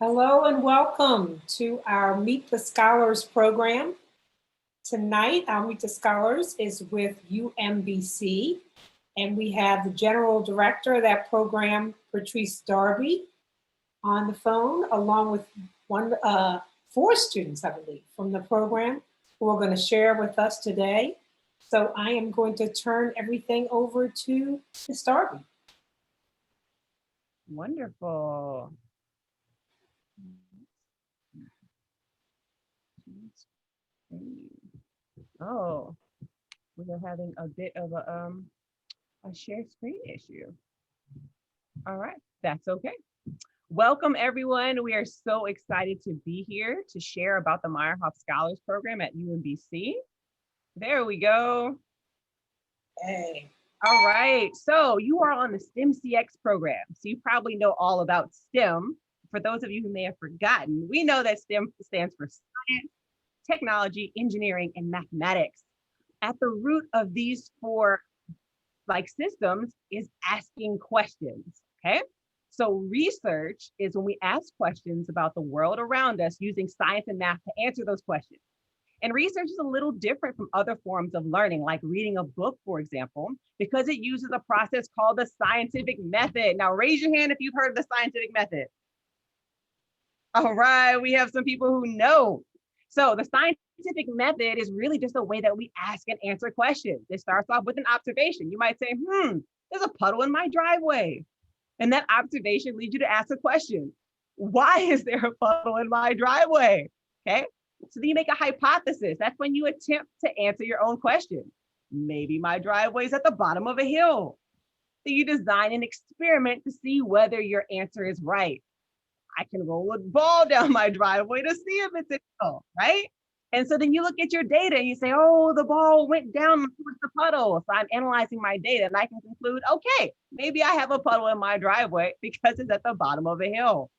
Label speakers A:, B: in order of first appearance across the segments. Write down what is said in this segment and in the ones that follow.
A: Hello and welcome to our Meet the Scholars program. Tonight, our Meet the Scholars is with UMBC, and we have the General Director of that program, Patrice Darby, on the phone, along with four students, I believe, from the program who are going to share with us today. So I am going to turn everything over to Ms. Darby.
B: Wonderful. Oh, we are having a bit of a share screen issue. All right, that's okay. Welcome everyone. We are so excited to be here to share about the Meyerhoff Scholars Program at UMBC. There we go.
A: Hey.
B: All right, so you are on the STEMcx program. So you probably know all about STEM. For those of you who may have forgotten, we know that STEM stands for science, technology, engineering, and mathematics. At the root of these four systems is asking questions, okay? So research is when we ask questions about the world around us using science and math to answer those questions. And research is a little different from other forms of learning, like reading a book, for example, because it uses a process called the scientific method. Now raise your hand if you've heard of the scientific method. All right, we have some people who know. So the scientific method is really just a way that we ask and answer questions. It starts off with an observation. You might say, there's a puddle in my driveway. And that observation leads you to ask a question. Why is there a puddle in my driveway? Okay, so then you make a hypothesis. That's when you attempt to answer your own question. Maybe my driveway is at the bottom of a hill. So you design an experiment to see whether your answer is right. I can roll a ball down my driveway to see if it's a hill, right? And so then you look at your data and you say, oh, the ball went down towards the puddle. So I'm analyzing my data and I can conclude, okay, maybe I have a puddle in my driveway because it's at the bottom of a hill.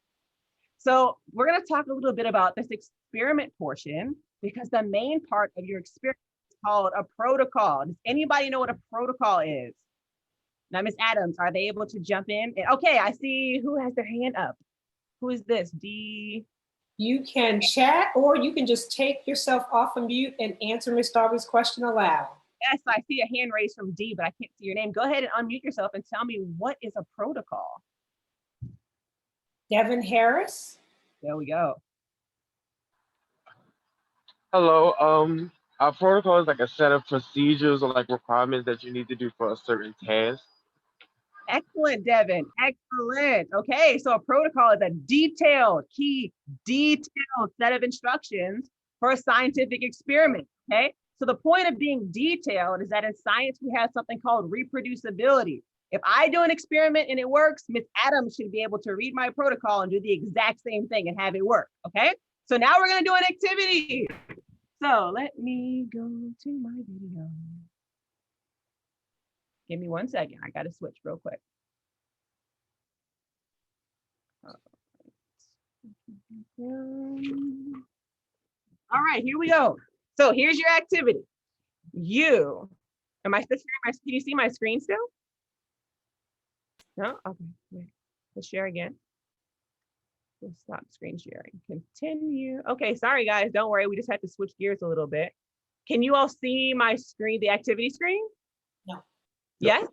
B: So we're going to talk a little bit about this experiment portion because the main part of your experiment is called a protocol. Does anybody know what a protocol is? Now, Ms. Adams, are they able to jump in? Okay, I see who has their hand up. Who is this? D.
A: You can chat or you can just take yourself off of mute and answer Ms. Darby's question aloud.
B: Yes, I see a hand raised from D, but I can't see your name. Go ahead and unmute yourself and tell me what is a protocol.
A: Devin Harris.
B: There we go.
C: Hello. Our protocol is like a set of procedures or like requirements that you need to do for a certain task.
B: Excellent, Devin. Excellent. Okay, so a protocol is a detailed set of instructions for a scientific experiment. Okay, so the point of being detailed is that in science we have something called reproducibility. If I do an experiment and it works, Ms. Adams should be able to read my protocol and do the exact same thing and have it work. Okay, so now we're going to do an activity. So let me go to my video. Give me 1 second. I got to switch real quick. All right, here we go. So here's your activity. Am I still sharing can you see my screen still? No? Okay, wait. Let's share again. We'll stop screen sharing. Continue. Okay, sorry guys, don't worry. We just had to switch gears a little bit. Can you all see my screen, the activity screen?
A: No.
B: Yes?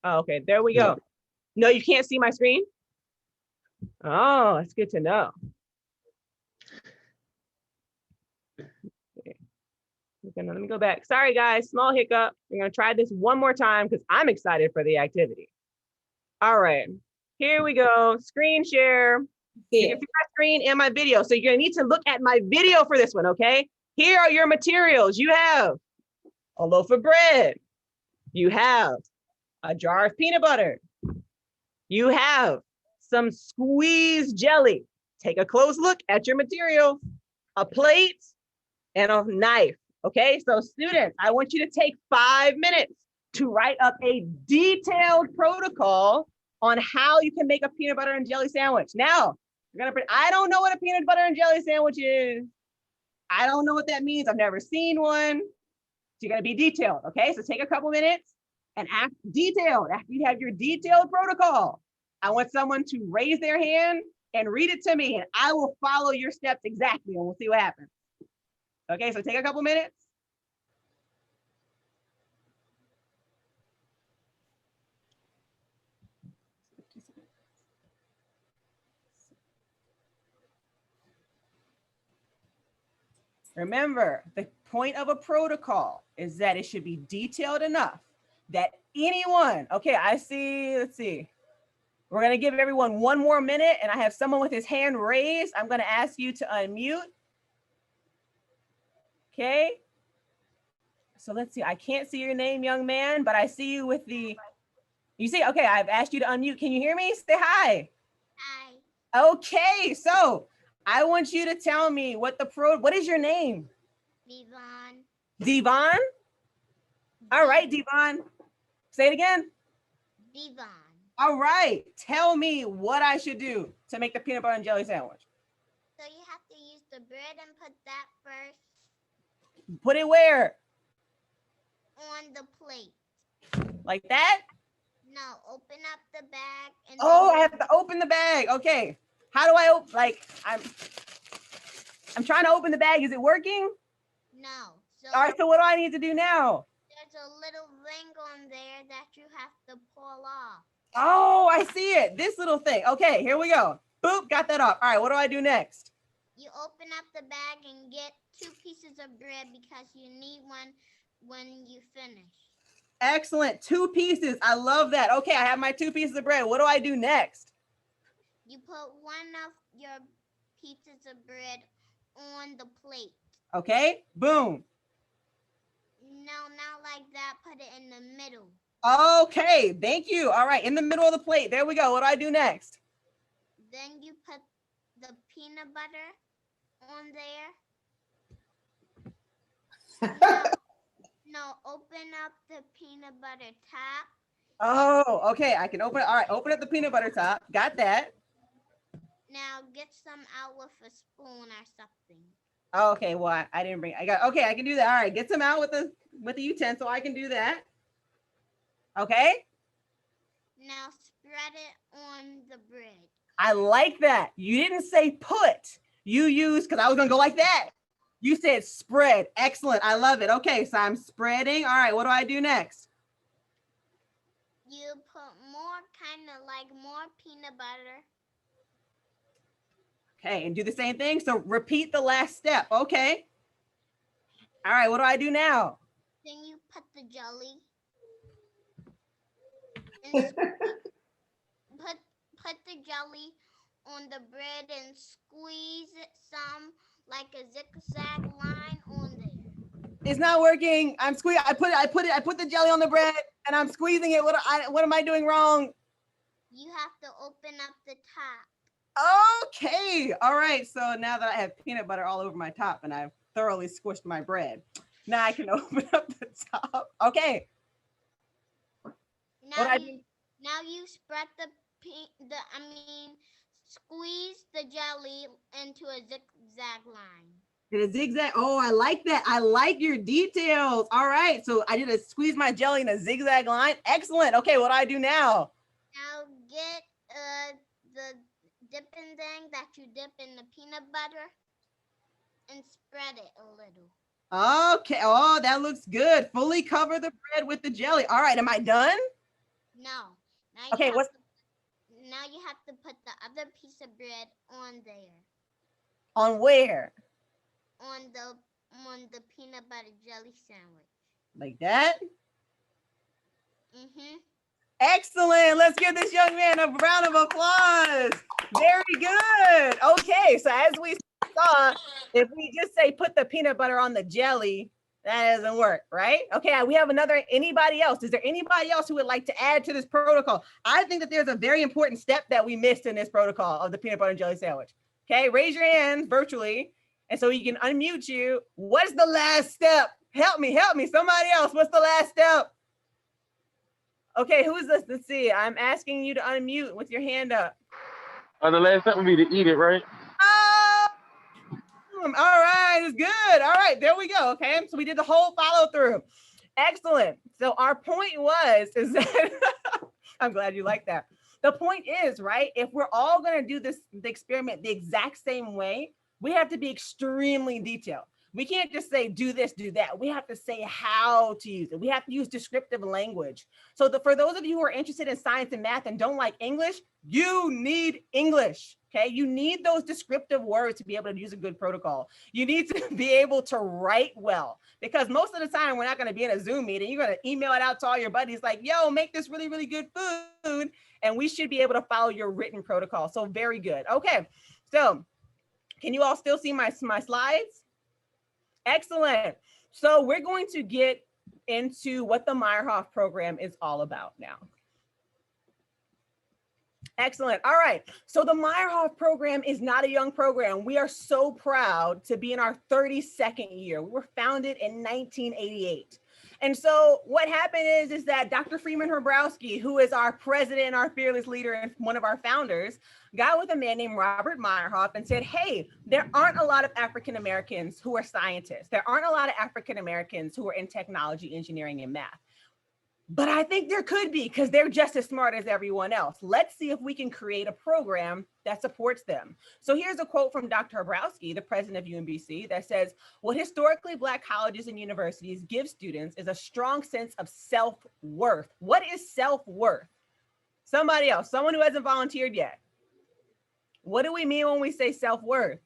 B: Oh, okay, there we go. No, you can't see my screen? Oh, that's good to know. Okay. Let me go back. Sorry guys, small hiccup. We're gonna try this one more time because I'm excited for the activity. All right, here we go. Screen share. You can see my screen and my video. So you're gonna need to look at my video for this one, okay? Here are your materials. You have a loaf of bread. You have a jar of peanut butter. You have some squeezed jelly. Take a close look at your material, a plate, and a knife. Okay, so students, I want you to take 5 minutes to write up a detailed protocol on how you can make a peanut butter and jelly sandwich. Now, I don't know what a peanut butter and jelly sandwich is. I don't know what that means. I've never seen one. So you're gonna be detailed, okay? So take a couple minutes and act detailed. After you have your detailed protocol, I want someone to raise their hand and read it to me, and I will follow your steps exactly, and we'll see what happens. Okay, so take a couple minutes. Remember, the point of a protocol is that it should be detailed enough that anyone, okay, I see, let's see. We're going to give everyone 1 more minute, and I have someone with his hand raised. I'm going to ask you to unmute. Okay. So let's see. I can't see your name, young man, but I see you with the, you see, okay, I've asked you to unmute. Can you hear me? Say hi.
D: Hi.
B: Okay, so I want you to tell me what is your name?
D: Devon.
B: Devon? All right, Devon. Say it again.
D: Devon.
B: All right. Tell me what I should do to make the peanut butter and jelly sandwich.
D: So you have to use the bread and put that first
B: Put it where?
D: on the plate.
B: Like that?
D: No, open up the bag and
B: Oh,
D: then
B: I have to open the bag. Okay. How do I open? Like, I'm trying to open the bag. Is it working?
D: no. So
B: All right. So what do I need to do now?
D: there's a little thing on there that you have to pull off.
B: Oh, I see it. This little thing. Okay, here we go. Boop, got that off. All right, what do I do next?
D: You open up the bag and get 2 pieces of bread because you need one when you finish.
B: Excellent. 2 pieces. I love that. Okay, I have my 2 pieces of bread. What do I do next?
D: You put one of your pieces of bread on the plate.
B: Okay, boom.
D: No, not like that. Put it in the middle.
B: Okay, thank you. All right, in the middle of the plate. There we go. What do I do next?
D: Then you put the peanut butter on there. No, open up the peanut butter top.
B: Oh, okay. I can open it. All right, open up the peanut butter top. Got that.
D: Now get some out with a spoon or something.
B: Okay, well, I didn't bring. Okay, I can do that. All right, get some out with the utensil. I can do that. Okay.
D: Now spread it on the bread.
B: I like that. You didn't say put. You used, because I was gonna go like that. You said spread. Excellent. I love it. Okay, so I'm spreading. All right, what do I do next?
D: You put more peanut butter.
B: Okay, and do the same thing. So repeat the last step. Okay. All right, what do I do now?
D: Then you put the jelly. And put the jelly on the bread and squeeze it some like a zigzag line on there.
B: It's not working. I'm squeezing. I put the jelly on the bread and I'm squeezing it. What am I doing wrong?
D: You have to open up the top.
B: Okay. All right. So now that I have peanut butter all over my top and I've thoroughly squished my bread, now I can open up the top. Okay.
D: Now you spread squeeze the jelly into a zigzag line.
B: In a zigzag. Oh, I like that. I like your details. All right. So I did a squeeze my jelly in a zigzag line. Excellent. Okay. What do I do now?
D: Now get the dipping thing that you dip in the peanut butter and spread it a little.
B: Okay. Oh, that looks good. Fully cover the bread with the jelly. All right. Am I done?
D: No. Now you have to put the other piece of bread on there.
B: On where?
D: On the peanut butter jelly sandwich.
B: Like that?
D: Mm-hmm.
B: Excellent. Let's give this young man a round of applause. Very good. Okay, so as we saw, if we just say put the peanut butter on the jelly, that doesn't work, right? Okay, we have anybody else? Is there anybody else who would like to add to this protocol? I think that there's a very important step that we missed in this protocol of the peanut butter and jelly sandwich. Okay, raise your hand virtually, and so you can unmute you. What's the last step? Help me, somebody else. What's the last step? Okay, who is this? Let's see. I'm asking you to unmute with your hand up.
C: The last step would be to eat it, right?
B: Oh, all right, it's good. All right, there we go. Okay, so we did the whole follow through. Excellent. So our point is that I'm glad you like that. The point is, right, if we're all going to do the experiment the exact same way, we have to be extremely detailed. We can't just say, do this, do that. We have to say how to use it. We have to use descriptive language. So for those of you who are interested in science and math and don't like English, you need English, okay? You need those descriptive words to be able to use a good protocol. You need to be able to write well, because most of the time we're not gonna be in a Zoom meeting. You're gonna email it out to all your buddies like, yo, make this really, really good food. And we should be able to follow your written protocol. So very good. Okay, so can you all still see my slides? Excellent. So we're going to get into what the Meyerhoff program is all about now. Excellent. All right. So the Meyerhoff program is not a young program. We are so proud to be in our 32nd year. We were founded in 1988. And so what happened is that Dr. Freeman Hrabowski, who is our president, our fearless leader, and one of our founders, got with a man named Robert Meyerhoff and said, hey, there aren't a lot of African Americans who are scientists. There aren't a lot of African Americans who are in technology, engineering, and math. But I think there could be, because they're just as smart as everyone else. Let's see if we can create a program that supports them. So here's a quote from Dr. Hrabowski, the president of UMBC, that says, what historically Black colleges and universities give students is a strong sense of self-worth. What is self-worth? Somebody else, someone who hasn't volunteered yet. What do we mean when we say self-worth?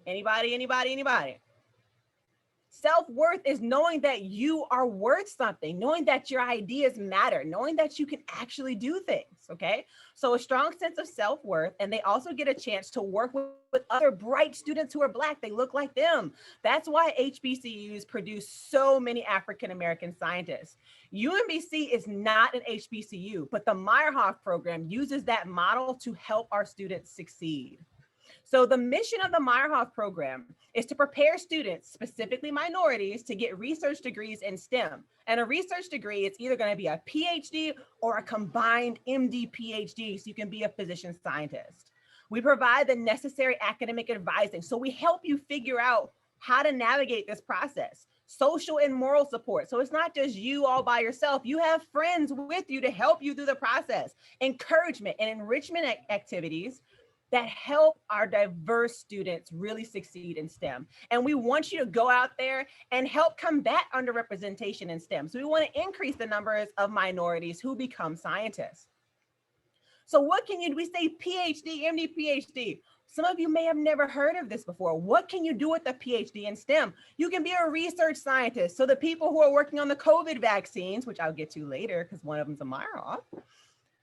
B: Anybody, anybody, anybody? Self-worth is knowing that you are worth something, knowing that your ideas matter, knowing that you can actually do things, okay? So a strong sense of self-worth, and they also get a chance to work with other bright students who are Black. They look like them. That's why HBCUs produce so many African-American scientists. UMBC is not an HBCU, but the Meyerhoff program uses that model to help our students succeed. So the mission of the Meyerhoff program is to prepare students, specifically minorities, to get research degrees in STEM. And a research degree, it's either going to be a PhD or a combined MD PhD, so you can be a physician scientist. We provide the necessary academic advising, so we help you figure out how to navigate this process. Social and moral support. So it's not just you all by yourself. You have friends with you to help you through the process. Encouragement and enrichment activities that help our diverse students really succeed in STEM. And we want you to go out there and help combat underrepresentation in STEM. So we want to increase the numbers of minorities who become scientists. So what can you do? We say PhD, MD, PhD. Some of you may have never heard of this before. What can you do with a PhD in STEM? You can be a research scientist. So the people who are working on the COVID vaccines, which I'll get to later because one of them's a Meyerhoff,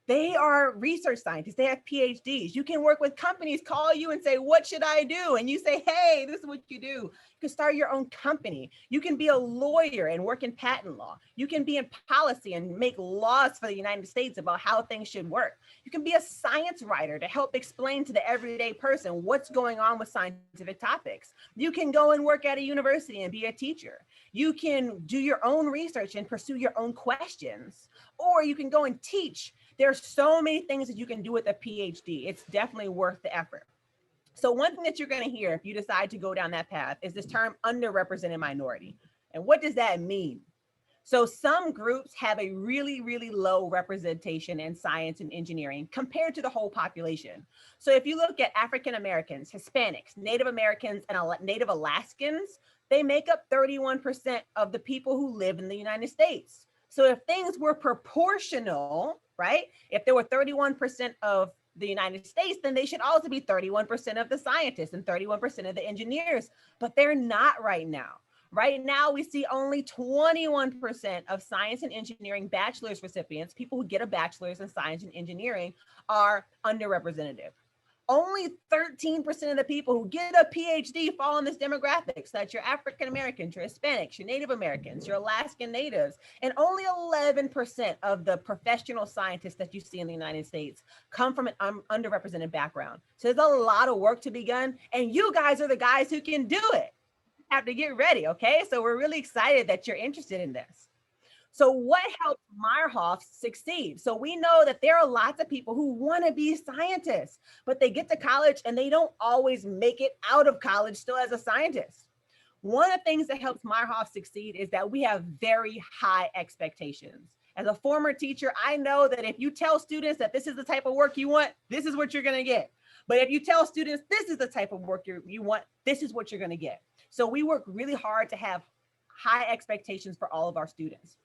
B: they are research scientists, they have PhDs. You can work with companies, call you and say, what should I do? And you say, hey, this is what you do. You can start your own company. You can be a lawyer and work in patent law. You can be in policy and make laws for the United States about how things should work. You can be a science writer to help explain to the everyday person what's going on with scientific topics. You can go and work at a university and be a teacher. You can do your own research and pursue your own questions, or you can go and teach. There's so many things that you can do with a PhD. It's definitely worth the effort. So one thing that you're going to hear if you decide to go down that path is this term underrepresented minority. And what does that mean? So some groups have a really, really low representation in science and engineering compared to the whole population. So if you look at African Americans, Hispanics, Native Americans, and Native Alaskans, they make up 31% of the people who live in the United States. So if things were proportional, right? If there were 31% of the United States, then they should also be 31% of the scientists and 31% of the engineers, but they're not right now. Right now, we see only 21% of science and engineering bachelor's recipients, people who get a bachelor's in science and engineering, are underrepresented. Only 13% of the people who get a PhD fall in this demographic. So that's your African Americans, your Hispanics, your Native Americans, your Alaskan Natives, and only 11% of the professional scientists that you see in the United States come from an underrepresented background. So there's a lot of work to be done, and you guys are the guys who can do it. You have to get ready, okay? So we're really excited that you're interested in this. So what helps Meyerhoff succeed? So we know that there are lots of people who want to be scientists, but they get to college and they don't always make it out of college still as a scientist. One of the things that helps Meyerhoff succeed is that we have very high expectations. As a former teacher, I know that if you tell students that this is the type of work you want, this is what you're going to get. But if you tell students this is the type of work you want, this is what you're going to get. So we work really hard to have high expectations for all of our students.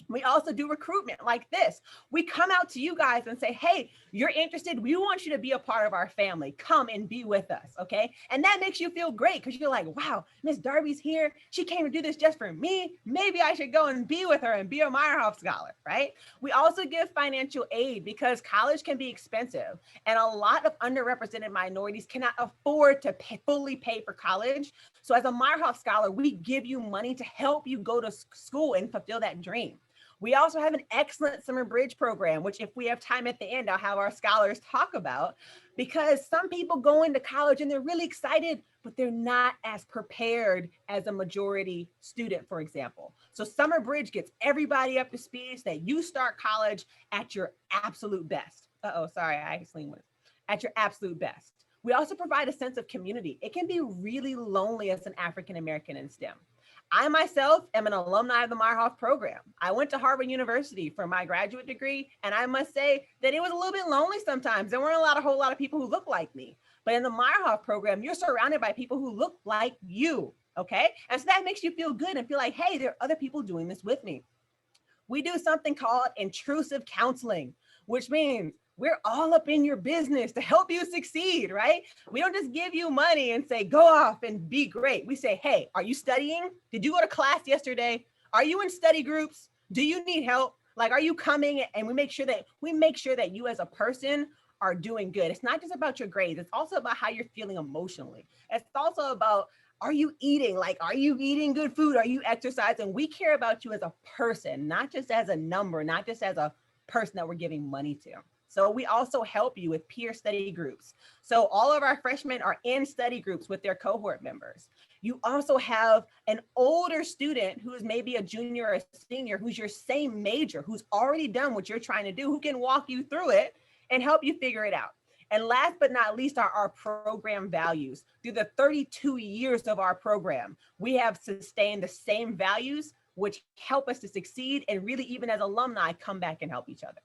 B: We also do recruitment like this. We come out to you guys and say, hey, you're interested. We want you to be a part of our family. Come and be with us, okay? And that makes you feel great because you're like, wow, Miss Darby's here. She came to do this just for me. Maybe I should go and be with her and be a Meyerhoff Scholar, right? We also give financial aid because college can be expensive. And a lot of underrepresented minorities cannot afford to fully pay for college. So as a Meyerhoff Scholar, we give you money to help you go to school and fulfill that dream. We also have an excellent summer bridge program, which if we have time at the end, I'll have our scholars talk about, because some people go into college and they're really excited, but they're not as prepared as a majority student, for example. So summer bridge gets everybody up to speed so that you start college at your absolute best. Sorry, I accidentally went. At your absolute best. We also provide a sense of community. It can be really lonely as an African-American in STEM. I myself am an alumni of the Meyerhoff program. I went to Harvard University for my graduate degree, and I must say that it was a little bit lonely sometimes. There weren't a whole lot of people who looked like me. But in the Meyerhoff program, you're surrounded by people who look like you, okay? And so that makes you feel good and feel like, hey, there are other people doing this with me. We do something called Intrusive Counseling, which means we're all up in your business to help you succeed, right? We don't just give you money and say, go off and be great. We say, hey, are you studying? Did you go to class yesterday? Are you in study groups? Do you need help? Like, are you coming? And we make sure that you as a person are doing good. It's not just about your grades. It's also about how you're feeling emotionally. It's also about, are you eating? Like, are you eating good food? Are you exercising? We care about you as a person, not just as a number, not just as a person that we're giving money to. So we also help you with peer study groups. So all of our freshmen are in study groups with their cohort members. You also have an older student who is maybe a junior or a senior who's your same major, who's already done what you're trying to do, who can walk you through it and help you figure it out. And last but not least are our program values. Through the 32 years of our program, we have sustained the same values, which help us to succeed and really, even as alumni, come back and help each other.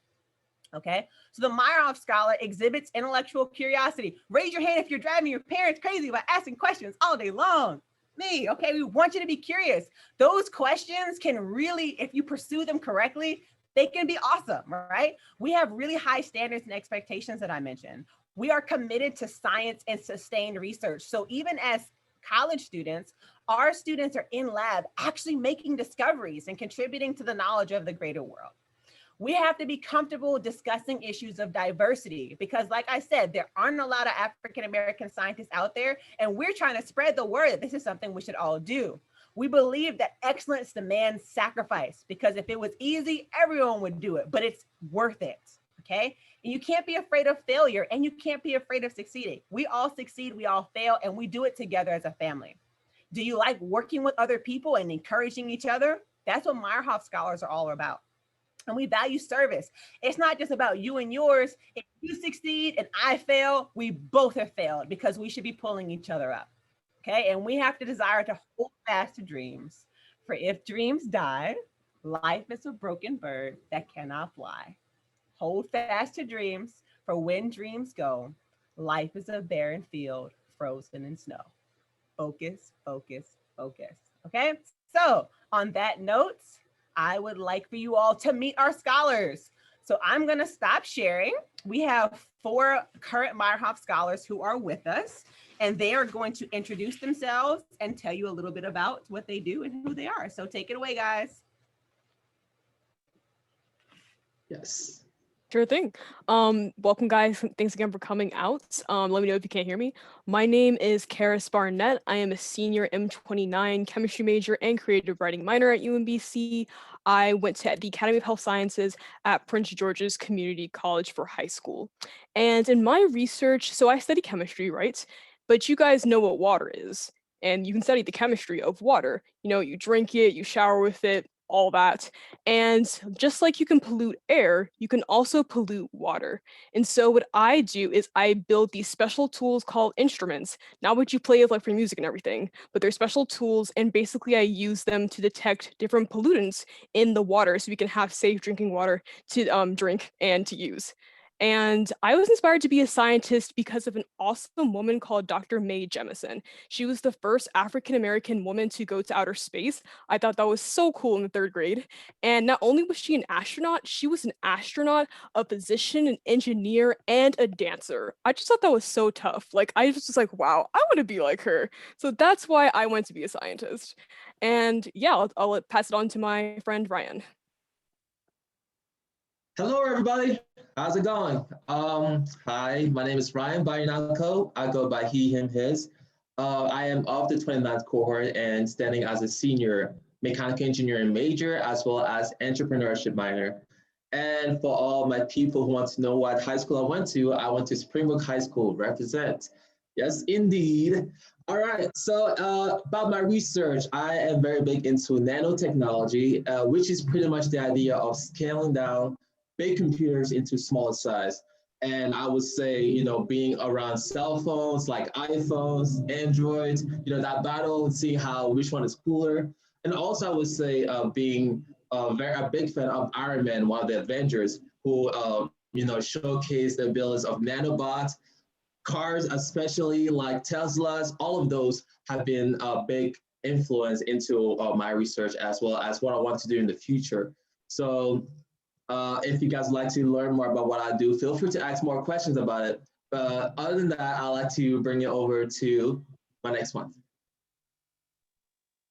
B: Okay, so the Meyerhoff Scholar exhibits intellectual curiosity. Raise your hand if you're driving your parents crazy by asking questions all day long. Me, okay, we want you to be curious. Those questions can really, if you pursue them correctly, they can be awesome, right? We have really high standards and expectations that I mentioned. We are committed to science and sustained research. So even as college students, our students are in lab actually making discoveries and contributing to the knowledge of the greater world. We have to be comfortable discussing issues of diversity because, like I said, there aren't a lot of African-American scientists out there, and we're trying to spread the word that this is something we should all do. We believe that excellence demands sacrifice because if it was easy, everyone would do it, but it's worth it, okay? And you can't be afraid of failure, and you can't be afraid of succeeding. We all succeed, we all fail, and we do it together as a family. Do you like working with other people and encouraging each other? That's what Meyerhoff Scholars are all about. And we value service. It's not just about you and yours. If you succeed and I fail, we both have failed because we should be pulling each other up. Okay, and we have to desire to hold fast to dreams. For if dreams die, life is a broken bird that cannot fly. Hold fast to dreams, for when dreams go, life is a barren field frozen in snow. Focus, focus, focus. Okay, so on that note, I would like for you all to meet our scholars. So I'm going to stop sharing. We have 4 current Meyerhoff scholars who are with us, and they are going to introduce themselves and tell you a little bit about what they do and who they are. So take it away, guys.
E: Yes.
F: Sure thing. Welcome, guys. Thanks again for coming out. Let me know if you can't hear me. My name is Karis Barnett. I am a senior M29 chemistry major and creative writing minor at UMBC. I went to the Academy of Health Sciences at Prince George's Community College for high school. And in my research, so I study chemistry, right? But you guys know what water is, and you can study the chemistry of water. You know, you drink it, you shower with it, all that. And just like you can pollute air, you can also pollute water. And so what I do is I build these special tools called instruments, not what you play with like for music and everything, but they're special tools. And basically I use them to detect different pollutants in the water so we can have safe drinking water to drink and to use. And I was inspired to be a scientist because of an awesome woman called Dr. Mae Jemison. She was the first African-American woman to go to outer space. I thought that was so cool in the 3rd grade. And not only was she an astronaut, she was an astronaut, a physician, an engineer, and a dancer. I just thought that was so tough. Like, I was just like, wow, I want to be like her. So that's why I went to be a scientist. And yeah, I'll pass it on to my friend Ryan.
E: Hello, everybody. How's it going? Hi, my name is Ryan Barnett. I go by he, him, his. I am of the 29th cohort and standing as a senior mechanical engineering major as well as entrepreneurship minor. And for all my people who want to know what high school I went to Springbrook High School, represent. Yes, indeed. All right, so about my research, I am very big into nanotechnology, which is pretty much the idea of scaling down big computers into smaller size. And I would say, you know, being around cell phones like iPhones, Androids, you know, that battle and seeing which one is cooler. And also I would say being a big fan of Iron Man, one of the Avengers, who, you know, showcased the abilities of nanobots, cars, especially like Teslas. All of those have been a big influence into my research as well as what I want to do in the future. So if you guys would like to learn more about what I do, feel free to ask more questions about it. But other than that, I'd like to bring it over to my next one.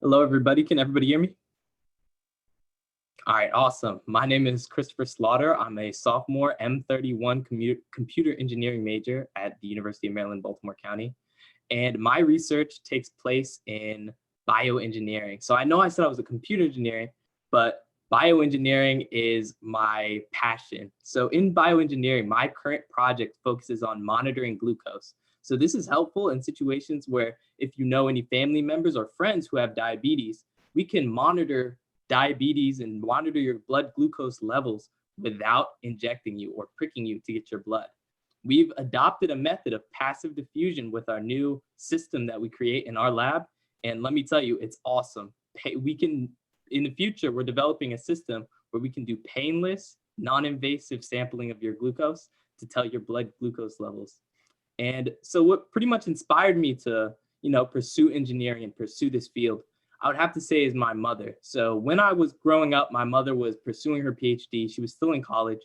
G: Hello, everybody. Can everybody hear me? All right, awesome. My name is Christopher Slaughter. I'm a sophomore M31 computer engineering major at the University of Maryland, Baltimore County. And my research takes place in bioengineering. So I know I said I was a computer engineer, but bioengineering is my passion. So in bioengineering, my current project focuses on monitoring glucose. So this is helpful in situations where if you know any family members or friends who have diabetes, we can monitor diabetes and monitor your blood glucose levels without injecting you or pricking you to get your blood. We've adopted a method of passive diffusion with our new system that we create in our lab. And let me tell you, it's awesome. In the future, we're developing a system where we can do painless, non-invasive sampling of your glucose to tell your blood glucose levels. And so what pretty much inspired me to, you know, pursue engineering and pursue this field, I would have to say is my mother. So when I was growing up, my mother was pursuing her PhD. She was still in college.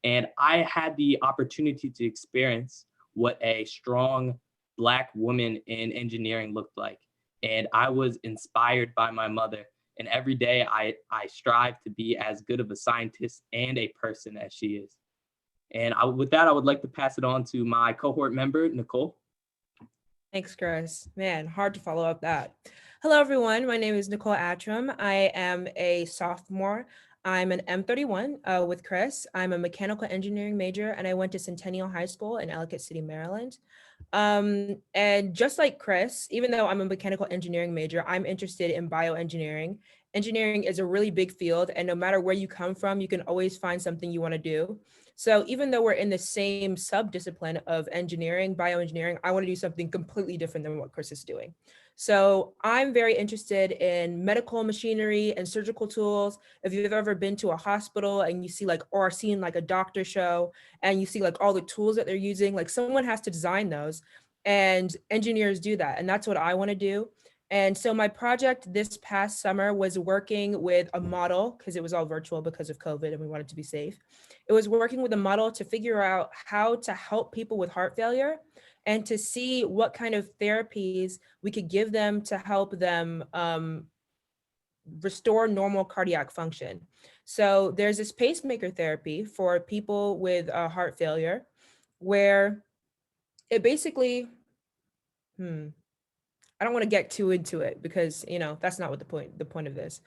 G: And I had the opportunity to experience what a strong Black woman in engineering looked like. And I was inspired by my mother. And every day I strive to be as good of a scientist and a person as she is. And with that, I would like to pass it on to my cohort member, Nicole.
H: Thanks, Chris. Man, hard to follow up that. Hello, everyone. My name is Nicole Attram. I am a sophomore. I'm an M31 with Chris. I'm a mechanical engineering major, and I went to Centennial High School in Ellicott City, Maryland. And just like Chris, even though I'm a mechanical engineering major, I'm interested in bioengineering. Engineering is a really big field, and no matter where you come from, you can always find something you want to do. So even though we're in the same sub-discipline of engineering, bioengineering, I want to do something completely different than what Chris is doing. So I'm very interested in medical machinery and surgical tools. If you've ever been to a hospital and you see or seen like a doctor show and you see like all the tools that they're using, like someone has to design those, and engineers do that. And that's what I want to do. And so my project this past summer was working with a model, because it was all virtual because of COVID and we wanted to be safe. It was working with a model to figure out how to help people with heart failure and to see what kind of therapies we could give them to help them restore normal cardiac function. So there's this pacemaker therapy for people with heart failure, where it basically, I don't want to get too into it because, you know, that's not what the point of this.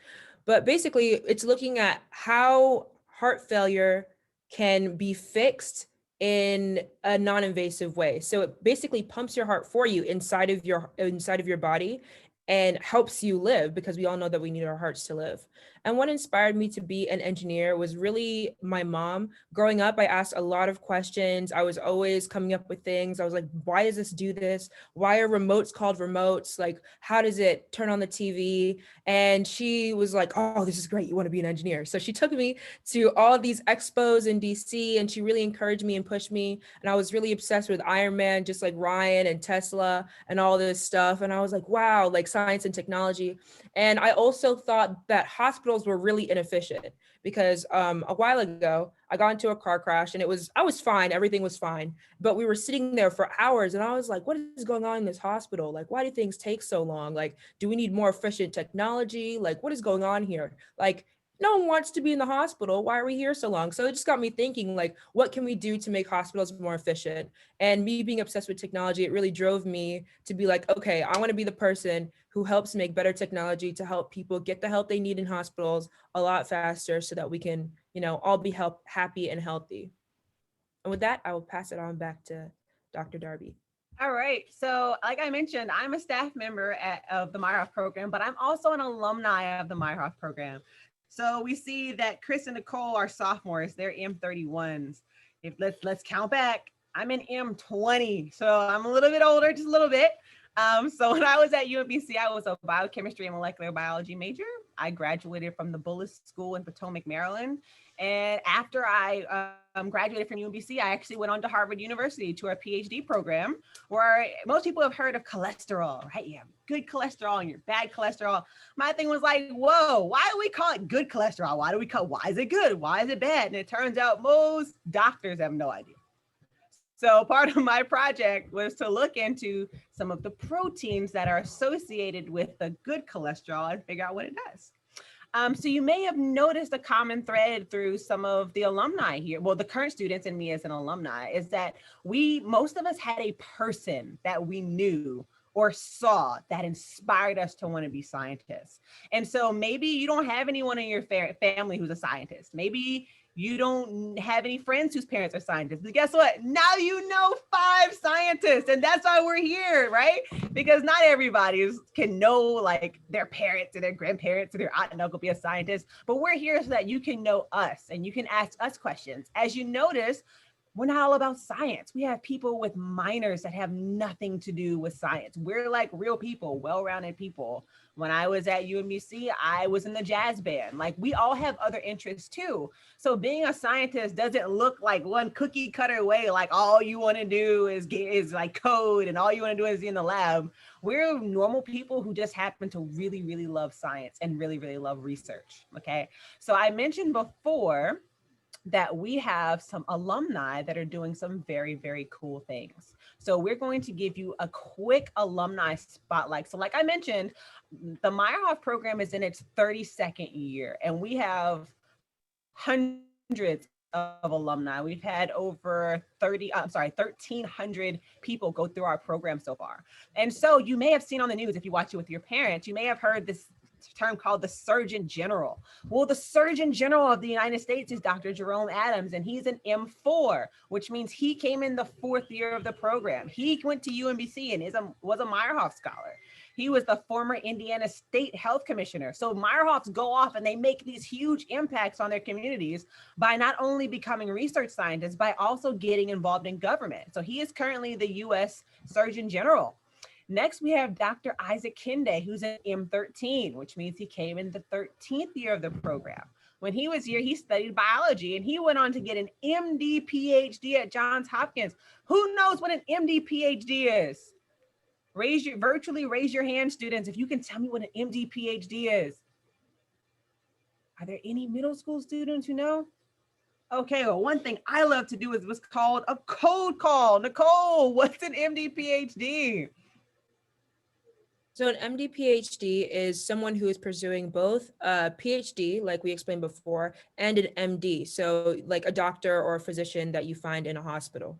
H: But basically, it's looking at how heart failure can be fixed in a non-invasive way. So it basically pumps your heart for you inside of your body and helps you live, because we all know that we need our hearts to live. And what inspired me to be an engineer was really my mom. Growing up, I asked a lot of questions. I was always coming up with things. I was like, why does this do this? Why are remotes called remotes? Like, how does it turn on the TV? And she was like, oh, this is great. You want to be an engineer. So she took me to all these expos in DC, and she really encouraged me and pushed me. And I was really obsessed with Iron Man, just like Ryan and Tesla and all this stuff. And I was like, wow, like science and technology. And I also thought that hospitals were really inefficient because a while ago, I got into a car crash and I was fine. Everything was fine. But we were sitting there for hours and I was like, what is going on in this hospital? Like, why do things take so long? Like, do we need more efficient technology? Like, what is going on here? Like, no one wants to be in the hospital. Why are we here so long? So it just got me thinking, like, what can we do to make hospitals more efficient? And me being obsessed with technology, it really drove me to be like, okay, I want to be the person who helps make better technology to help people get the help they need in hospitals a lot faster so that we can, all be happy and healthy. And with that, I will pass it on back to Dr. Darby.
B: All right. So like I mentioned, I'm a staff member of the Meyerhoff program, but I'm also an alumni of the Meyerhoff program. So we see that Chris and Nicole are sophomores. They're M31s. Let's count back. I'm in M20. So I'm a little bit older, just a little bit. So when I was at UMBC, I was a biochemistry and molecular biology major. I graduated from the Bullis School in Potomac, Maryland. And after I graduated from UMBC, I actually went on to Harvard University to a PhD program where most people have heard of cholesterol, right? You have good cholesterol and your bad cholesterol. My thing was like, whoa, why do we call it good cholesterol? Why is it good? Why is it bad? And it turns out most doctors have no idea. So part of my project was to look into some of the proteins that are associated with the good cholesterol and figure out what it does. So you may have noticed a common thread through some of the alumni here. Well, the current students and me as an alumni is that most of us had a person that we knew or saw that inspired us to want to be scientists. And so maybe you don't have anyone in your family who's a scientist. Maybe you don't have any friends whose parents are scientists. But guess what? Now you know 5 scientists, and that's why we're here, right? Because not everybody can know like their parents or their grandparents or their aunt and uncle be a scientist, but we're here so that you can know us and you can ask us questions. As you notice, we're not all about science. We have people with minors that have nothing to do with science. We're like real people, well-rounded people. When I was at UMBC, I was in the jazz band. Like we all have other interests too. So being a scientist doesn't look like one cookie cutter way, like all you want to do is like code and all you want to do is be in the lab. We're normal people who just happen to really, really love science and really, really love research, okay? So I mentioned before that we have some alumni that are doing some very, very cool things. So we're going to give you a quick alumni spotlight. So like I mentioned, the Meyerhoff program is in its 32nd year, and we have hundreds of alumni. We've had over 1,300 people go through our program so far. And so you may have seen on the news, if you watch it with your parents, you may have heard this term called the Surgeon General. Well, the Surgeon General of the United States is Dr. Jerome Adams, and he's an M4, which means he came in the 4th year of the program. He went to UMBC and was a Meyerhoff scholar. He was the former Indiana State Health Commissioner. So Meyerhoffs go off and they make these huge impacts on their communities by not only becoming research scientists, by also getting involved in government. So he is currently the U.S. Surgeon General. Next, we have Dr. Isaac Kinde, who's an M13, which means he came in the 13th year of the program. When he was here, he studied biology and he went on to get an MD PhD at Johns Hopkins. Who knows what an MD PhD is? Virtually raise your hand, students, if you can tell me what an MD PhD is. Are there any middle school students who know? Okay, well, one thing I love to do is what's called a code call. Nicole, what's an MD PhD?
H: So an MD PhD is someone who is pursuing both a PhD, like we explained before, and an MD. So like a doctor or a physician that you find in a hospital.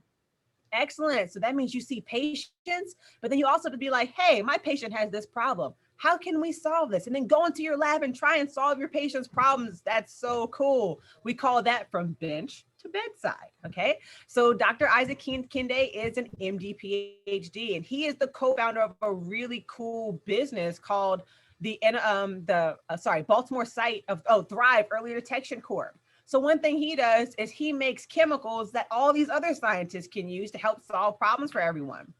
B: Excellent. So that means you see patients, but then you also have to be like, hey, my patient has this problem. How can we solve this? And then go into your lab and try and solve your patient's problems. That's so cool. We call that from bench to bedside. Okay. So Dr. Isaac Kinde is an MD PhD, and he is the co-founder of a really cool business called Baltimore site of Thrive Early Detection Corp. So one thing he does is he makes chemicals that all these other scientists can use to help solve problems for everyone.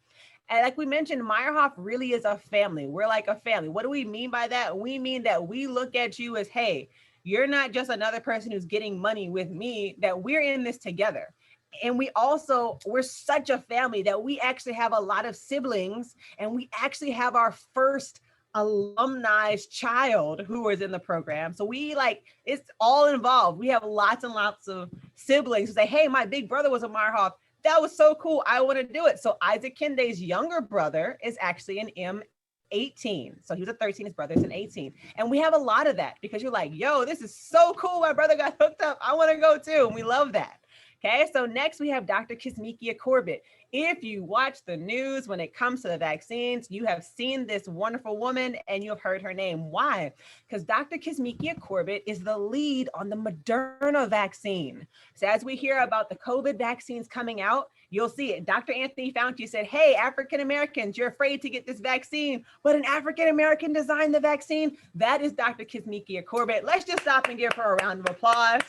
B: And like we mentioned, Meyerhoff really is a family. We're like a family. What do we mean by that? We mean that we look at you as, hey, you're not just another person who's getting money with me, that we're in this together. And we're such a family that we actually have a lot of siblings, and we actually have our first alumni's child who was in the program. So it's all involved. We have lots and lots of siblings who say, hey, my big brother was a Meyerhoff. That was so cool. I want to do it. So Isaac Kinde's younger brother is actually an M18. So he was a 13, his brother's an 18. And we have a lot of that because you're like, yo, this is so cool. My brother got hooked up. I want to go too. And we love that. Okay, so next we have Dr. Kashmikiah Corbett. If you watch the news when it comes to the vaccines, you have seen this wonderful woman and you have heard her name. Why? Because Dr. Kashmikiah Corbett is the lead on the Moderna vaccine. So as we hear about the COVID vaccines coming out, you'll see it. Dr. Anthony Fauci said, hey, African-Americans, you're afraid to get this vaccine, but an African-American designed the vaccine. That is Dr. Kashmikiah Corbett. Let's just stop and give her a round of applause.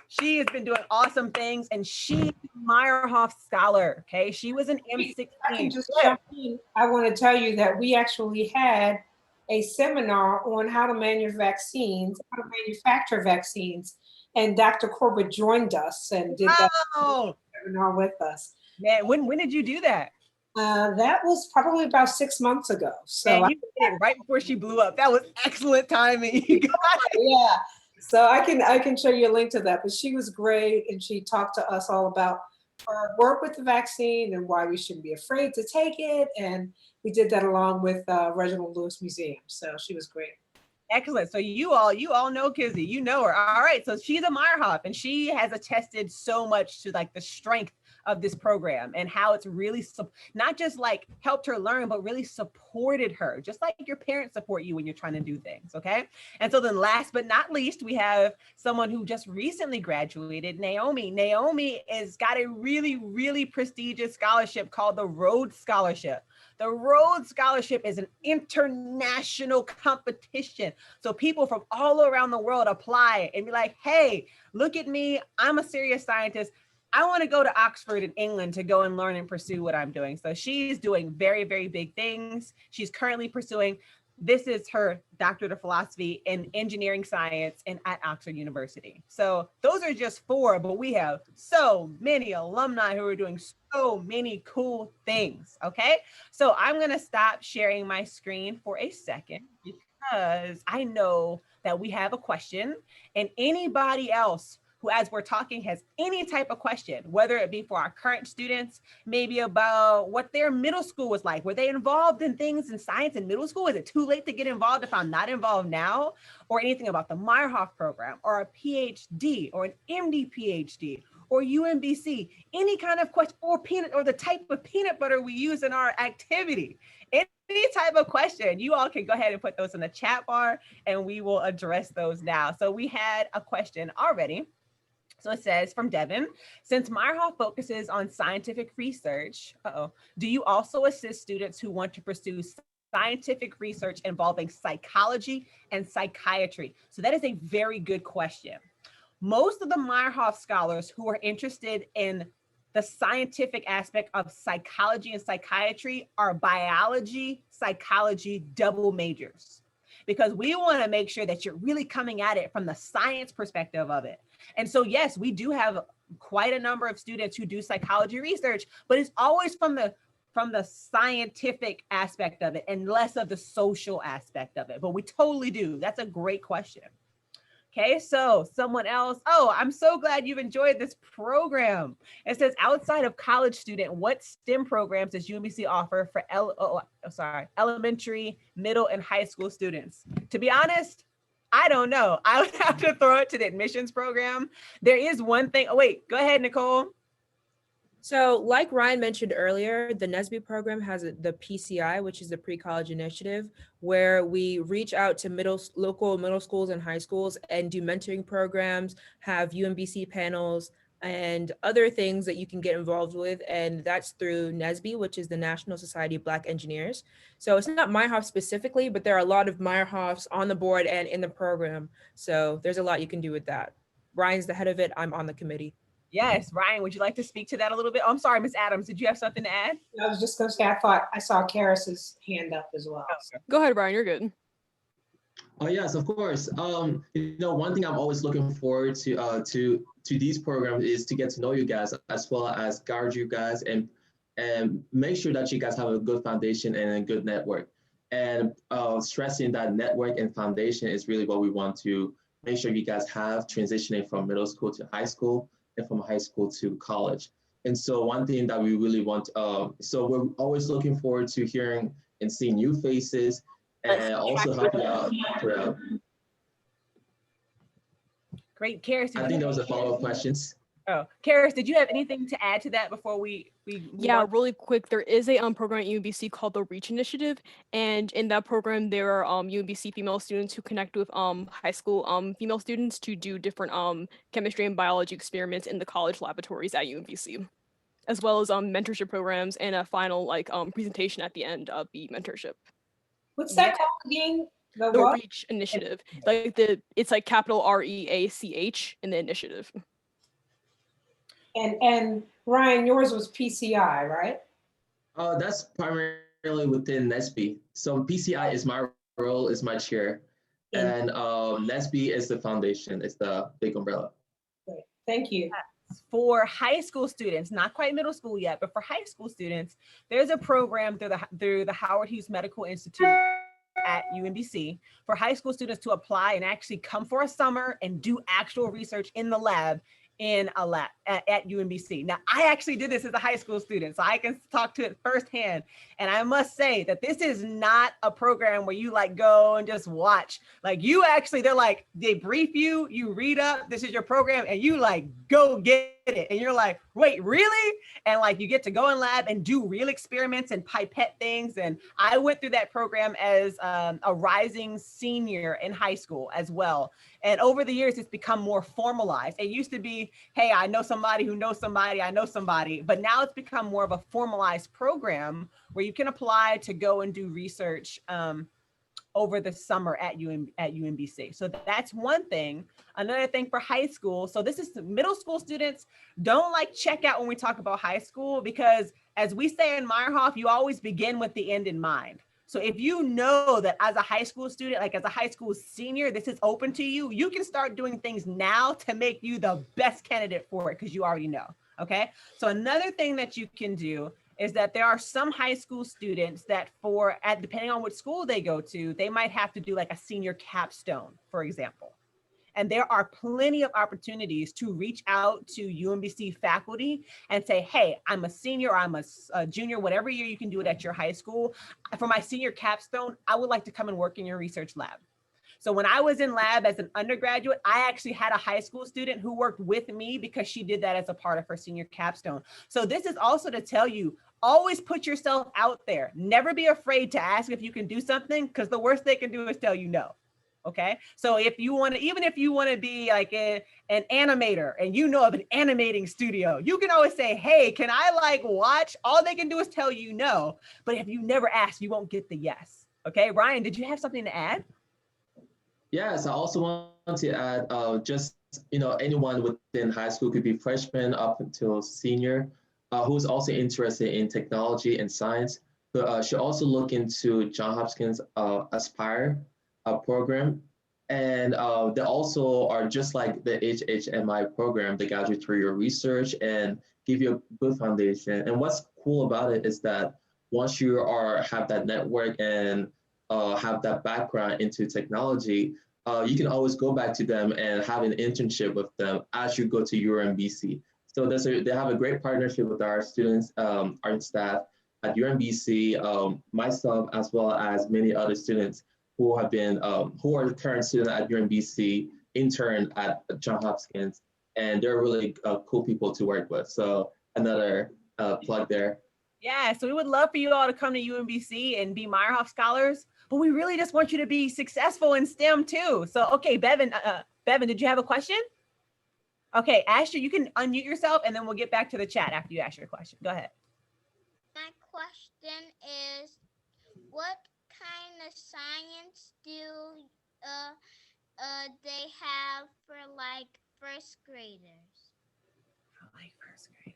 B: She has been doing awesome things, and she's a Meyerhoff scholar, okay? She was an M16.
A: I can just jump in. I want to tell you that we actually had a seminar on how to manufacture vaccines, and Dr. Corbett joined us and did that seminar with us.
B: Man, when did you do that?
A: That was probably about 6 months ago. So
B: you did it right before she blew up. That was excellent timing.
A: Yeah. So I can show you a link to that, but she was great, and she talked to us all about her work with the vaccine and why we shouldn't be afraid to take it. And we did that along with Reginald Lewis Museum. So she was great.
B: Excellent. So you all know Kizzy, you know her. All right. So she's a Meyerhoff, and she has attested so much to like the strength of this program and how it's really not just like helped her learn, but really supported her, just like your parents support you when you're trying to do things. Okay. And so then last but not least, we have someone who just recently graduated, Naomi. Naomi has got a really, really prestigious scholarship called the Rhodes Scholarship. The Rhodes Scholarship is an international competition. So people from all around the world apply and be like, hey, look at me. I'm a serious scientist. I want to go to Oxford in England to go and learn and pursue what I'm doing. So she's doing very, very big things. She's currently pursuing, this is her doctorate of philosophy in engineering science and at Oxford University. So those are just 4, but we have so many alumni who are doing so many cool things. Okay. So I'm going to stop sharing my screen for a second because I know that we have a question, and anybody else who, as we're talking, has any type of question, whether it be for our current students, maybe about what their middle school was like. Were they involved in things in science in middle school? Is it too late to get involved if I'm not involved now? Or anything about the Meyerhoff program, or a PhD, or an MD PhD, or UMBC, any kind of question, or the type of peanut butter we use in our activity. Any type of question, you all can go ahead and put those in the chat bar, and we will address those now. So we had a question already. So it says from Devin, since Meyerhoff focuses on scientific research, do you also assist students who want to pursue scientific research involving psychology and psychiatry? So that is a very good question. Most of the Meyerhoff scholars who are interested in the scientific aspect of psychology and psychiatry are biology, psychology double majors, because we want to make sure that you're really coming at it from the science perspective of it. And so, yes, we do have quite a number of students who do psychology research, but it's always from the scientific aspect of it and less of the social aspect of it. But we totally do. That's a great question. Okay, so someone else. Oh, I'm so glad you've enjoyed this program. It says, outside of college student, what STEM programs does UMBC offer for elementary, middle, and high school students? To be honest, I don't know. I would have to throw it to the admissions program. There is one thing. Oh, wait, go ahead, Nicole.
H: So like Ryan mentioned earlier, the NSBE program has the PCI, which is the pre-college initiative, where we reach out to local middle schools and high schools and do mentoring programs, have UMBC panels, and other things that you can get involved with. And that's through NSBE, which is the National Society of Black Engineers. So it's not Meyerhoff specifically, but there are a lot of Meyerhoffs on the board and in the program. So there's a lot you can do with that. Ryan's the head of it. I'm on the committee.
B: Yes, Ryan, would you like to speak to that a little bit? Oh, I'm sorry, Ms. Adams, did you have something to add?
A: I was just going to say, I thought I saw Karis's hand up as well.
F: Go ahead, Brian, you're good.
E: Oh yes, of course. One thing I'm always looking forward to these programs is to get to know you guys, as well as guide you guys and make sure that you guys have a good foundation and a good network. And stressing that network and foundation is really what we want to make sure you guys have transitioning from middle school to high school and from high school to college. And so one thing that we really want, so we're always looking forward to hearing and seeing new faces, and also help you out throughout.
B: Great, Karis.
E: I think there was a follow-up questions.
B: Oh, Karis, did you have anything to add to that before we
F: Yeah, really quick. There is a program at UMBC called the Reach Initiative, and in that program, there are UMBC female students who connect with high school female students to do different chemistry and biology experiments in the college laboratories at UMBC, as well as mentorship programs and a final presentation at the end of the mentorship.
A: What's that called again?
F: The
A: what?
F: Reach Initiative, it's like capital REACH in the initiative.
A: And Ryan, yours was PCI, right?
E: That's primarily within NSBE. So PCI is my role, is my chair, and NSBE is the foundation, it's the big umbrella.
A: Great. Thank you.
B: For high school students, not quite middle school yet, but for high school students, there's a program through the Howard Hughes Medical Institute at UMBC for high school students to apply and actually come for a summer and do actual research in the lab at UMBC. Now, I actually did this as a high school student, so I can talk to it firsthand. And I must say that this is not a program where you go and just watch. You actually, they brief you, you read up, this is your program, and you go get it. And you're like, wait, really? And you get to go in lab and do real experiments and pipette things. And I went through that program as a rising senior in high school as well. And over the years, it's become more formalized. It used to be, hey, I know somebody who knows somebody, I know somebody, but now it's become more of a formalized program where you can apply to go and do research over the summer at UMBC. So that's one thing. Another thing for high school. So this is middle school students. Don't check out when we talk about high school, because as we say in Meyerhoff, you always begin with the end in mind. So if you know that as a high school student, as a high school senior, this is open to you, you can start doing things now to make you the best candidate for it, because you already know, okay? So another thing that you can do is that there are some high school students that depending on which school they go to, they might have to do a senior capstone, for example. And there are plenty of opportunities to reach out to UMBC faculty and say, hey, I'm a senior, or I'm a junior, whatever year you can do it at your high school. For my senior capstone, I would like to come and work in your research lab. So when I was in lab as an undergraduate, I actually had a high school student who worked with me because she did that as a part of her senior capstone. So this is also to tell you, always put yourself out there. Never be afraid to ask if you can do something, because the worst they can do is tell you no. Okay. So if you want to, even if you want to be an animator and you know of an animating studio, you can always say, hey, can I watch? All they can do is tell you no. But if you never ask, you won't get the yes. Okay. Ryan, did you have something to add?
E: Yes, I also want to add anyone within high school, could be freshman up until senior, who's also interested in technology and science, should also look into Johns Hopkins Aspire program. And they also are just like the HHMI program. They guide you through your research and give you a good foundation. And what's cool about it is that once you have that network and have that background into technology, you can always go back to them and have an internship with them as you go to UMBC. So they have a great partnership with our students, our staff at UMBC, myself, as well as many other students who have been, who are the current student at UMBC, intern at Johns Hopkins, and they're really cool people to work with. So another plug there.
B: Yeah, so we would love for you all to come to UMBC and be Meyerhoff scholars, but we really just want you to be successful in STEM too. So, okay, Bevan, did you have a question? Okay, Asher, you can unmute yourself and then we'll get back to the chat after you ask your question. Go ahead.
D: My question is, what kind of science do they have for like first graders?
B: Like first graders.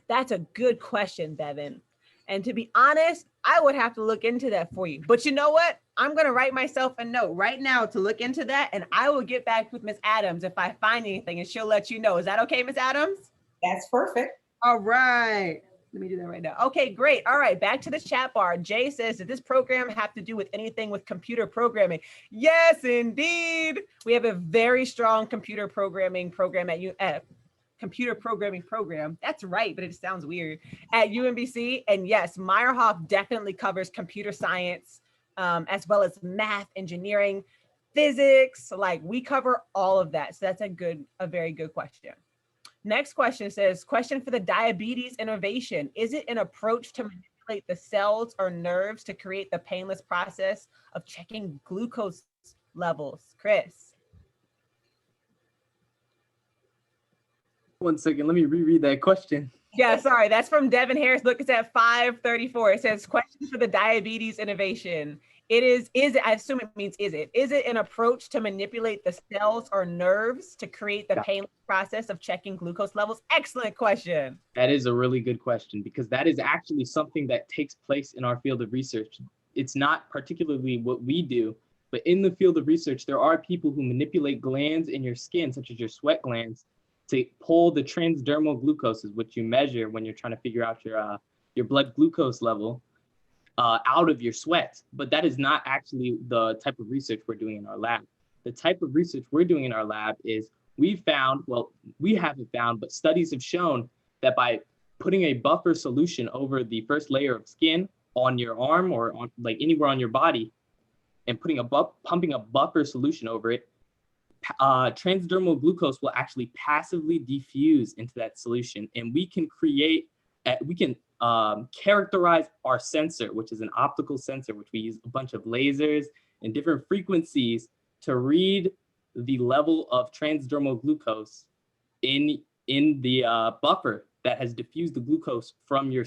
B: That's a good question, Bevan. And to be honest, I would have to look into that for you. But you know what? I'm going to write myself a note right now to look into that. And I will get back with Miss Adams if I find anything and she'll let you know. Is that okay, Miss Adams?
A: That's perfect.
B: All right. Let me do that right now. Okay, great. All right, back to the chat bar. Jay says, does this program have to do with anything with computer programming? Yes, indeed. We have a very strong computer programming program at computer programming program. That's right, but it sounds weird at UMBC. And yes, Meyerhoff definitely covers computer science, as well as math, engineering, physics. Like we cover all of that. So that's a very good question. Next question says, question for the diabetes innovation. Is it an approach to manipulate the cells or nerves to create the painless process of checking glucose levels? Chris.
G: 1 second, let me reread that question.
B: Yeah, sorry, that's from Devin Harris. Look, it's at 534. It says, question for the diabetes innovation. Is it, I assume it means is it an approach to manipulate the cells or nerves to create the painless process of checking glucose levels? Excellent question.
G: That is a really good question because that is actually something that takes place in our field of research. It's not particularly what we do, but in the field of research, there are people who manipulate glands in your skin, such as your sweat glands, to pull the transdermal glucoses, which you measure when you're trying to figure out your blood glucose level, out of your sweat. But that is not actually the type of research we're doing in our lab. The type of research we're doing in our lab is we haven't found, but studies have shown that by putting a buffer solution over the first layer of skin on your arm or on like anywhere on your body and pumping a buffer solution over it, transdermal glucose will actually passively diffuse into that solution. And we can characterize our sensor, which is an optical sensor, which we use a bunch of lasers and different frequencies to read the level of transdermal glucose in the buffer that has diffused the glucose from your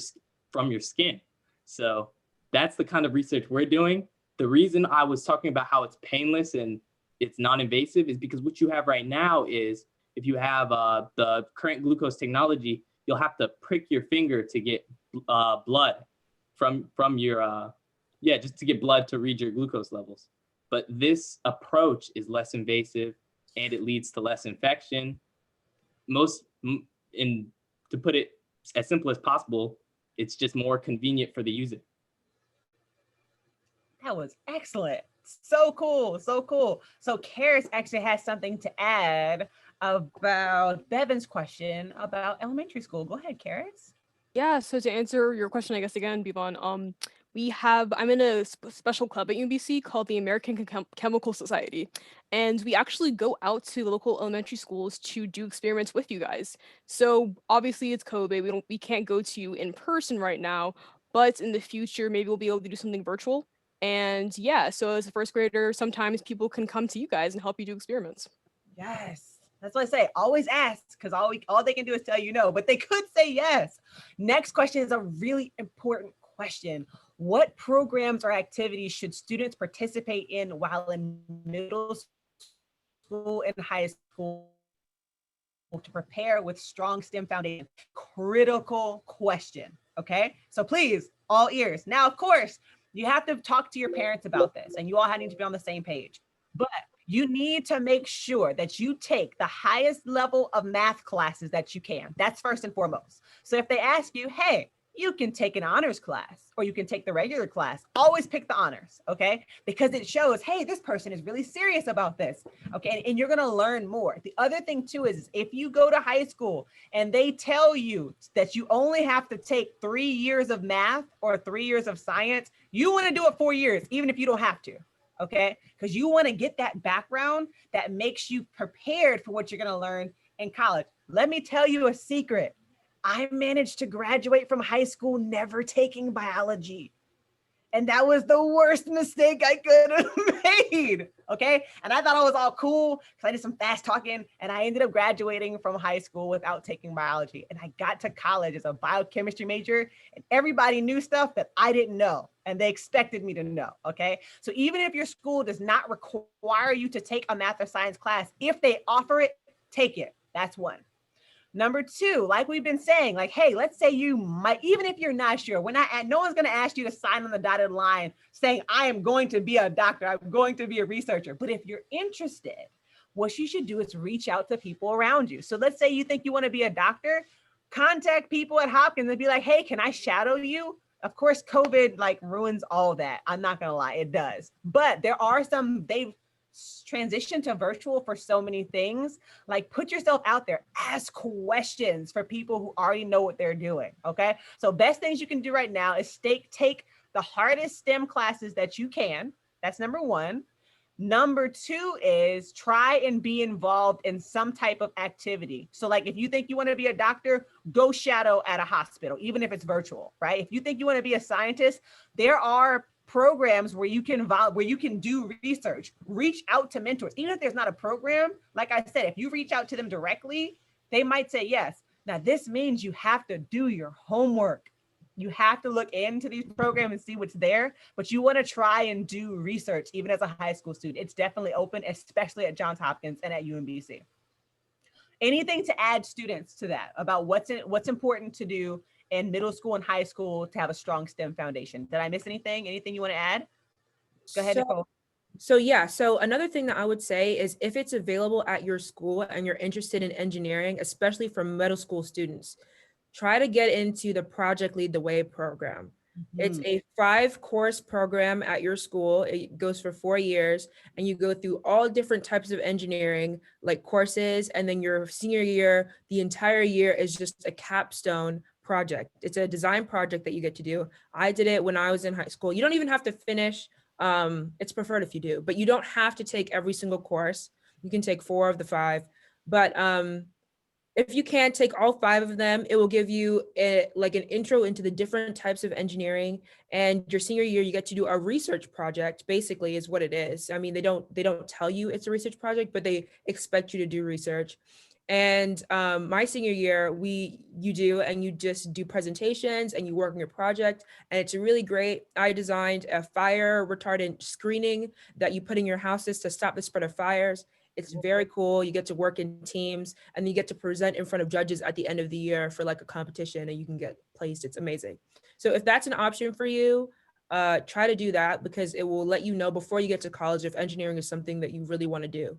G: skin. So that's the kind of research we're doing. The reason I was talking about how it's painless and it's non-invasive is because what you have right now is if you have the current glucose technology, you'll have to prick your finger to get blood from your, just to get blood to read your glucose levels. But this approach is less invasive and it leads to less infection. To put it as simple as possible, it's just more convenient for the user.
B: That was excellent. So cool, so cool. So Karis actually has something to add about Bevan's question about elementary school. Go ahead, Karis.
F: Yeah, so to answer your question, I guess again, Bivon, I'm in a special club at UMBC called the American Chemical Society, and we actually go out to the local elementary schools to do experiments with you guys. So obviously it's COVID, we can't go to you in person right now, but in the future, maybe we'll be able to do something virtual. And yeah, so as a first grader, sometimes people can come to you guys and help you do experiments.
B: Yes, that's what I say. Always ask, because all they can do is tell you no, but they could say yes. Next question is a really important question. What programs or activities should students participate in while in middle school and high school to prepare with strong STEM foundation? Critical question, okay? So please, all ears. Now, of course, you have to talk to your parents about this and you all need to be on the same page. But you need to make sure that you take the highest level of math classes that you can. That's first and foremost. So if they ask you, hey, you can take an honors class or you can take the regular class, always pick the honors, okay? Because it shows, hey, this person is really serious about this, okay? And you're gonna learn more. The other thing too is if you go to high school and they tell you that you only have to take 3 years of math or 3 years of science, you wanna do it 4 years, even if you don't have to, okay? Because you wanna get that background that makes you prepared for what you're gonna learn in college. Let me tell you a secret. I managed to graduate from high school never taking biology. And that was the worst mistake I could have made. Okay. And I thought I was all cool because I did some fast talking and I ended up graduating from high school without taking biology. And I got to college as a biochemistry major and everybody knew stuff that I didn't know and they expected me to know. Okay. So even if your school does not require you to take a math or science class, if they offer it, take it. That's one. Number two, like we've been saying, like, hey, let's say you might, even if you're not sure, no one's going to ask you to sign on the dotted line saying, I am going to be a doctor, I'm going to be a researcher. But if you're interested, what you should do is reach out to people around you. So let's say you think you want to be a doctor, contact people at Hopkins and be like, hey, can I shadow you? Of course, COVID like ruins all that. I'm not going to lie, it does. But there are some, they've transition to virtual for so many things. Like put yourself out there, ask questions for people who already know what they're doing. Okay. So best things you can do right now is take the hardest STEM classes that you can. That's number one. Number two is try and be involved in some type of activity. So like if you think you want to be a doctor, go shadow at a hospital, even if it's virtual, right? If you think you want to be a scientist, there are programs where you can do research, reach out to mentors. Even if there's not a program, like I said, if you reach out to them directly, they might say yes. Now this means you have to do your homework. You have to look into these programs and see what's there, but you want to try and do research even as a high school student. It's definitely open, especially at Johns Hopkins and at UMBC. Anything to add students to that about what's important to do in middle school and high school to have a strong STEM foundation? Did I miss anything? Anything you want to add? Go ahead, Nicole.
H: So another thing that I would say is if it's available at your school and you're interested in engineering, especially for middle school students, try to get into the Project Lead the Way program. It's a 5-course program at your school. It goes for 4 years and you go through all different types of engineering like courses. And then your senior year, the entire year is just a capstone project. It's a design project that you get to do. I did it when I was in high school. You don't even have to finish. It's preferred if you do, but you don't have to take every single course. You can take 4 of the 5, but if you can't take all 5 of them, it will give you like an intro into the different types of engineering. And your senior year, you get to do a research project, basically is what it is. I mean, they don't tell you it's a research project, but they expect you to do research. And my senior year, you just do presentations and you work on your project, and it's really great. I designed a fire retardant screening that you put in your houses to stop the spread of fires. It's very cool. You get to work in teams and you get to present in front of judges at the end of the year for like a competition and you can get placed. It's amazing. So if that's an option for you, try to do that because it will let you know before you get to college if engineering is something that you really want to do.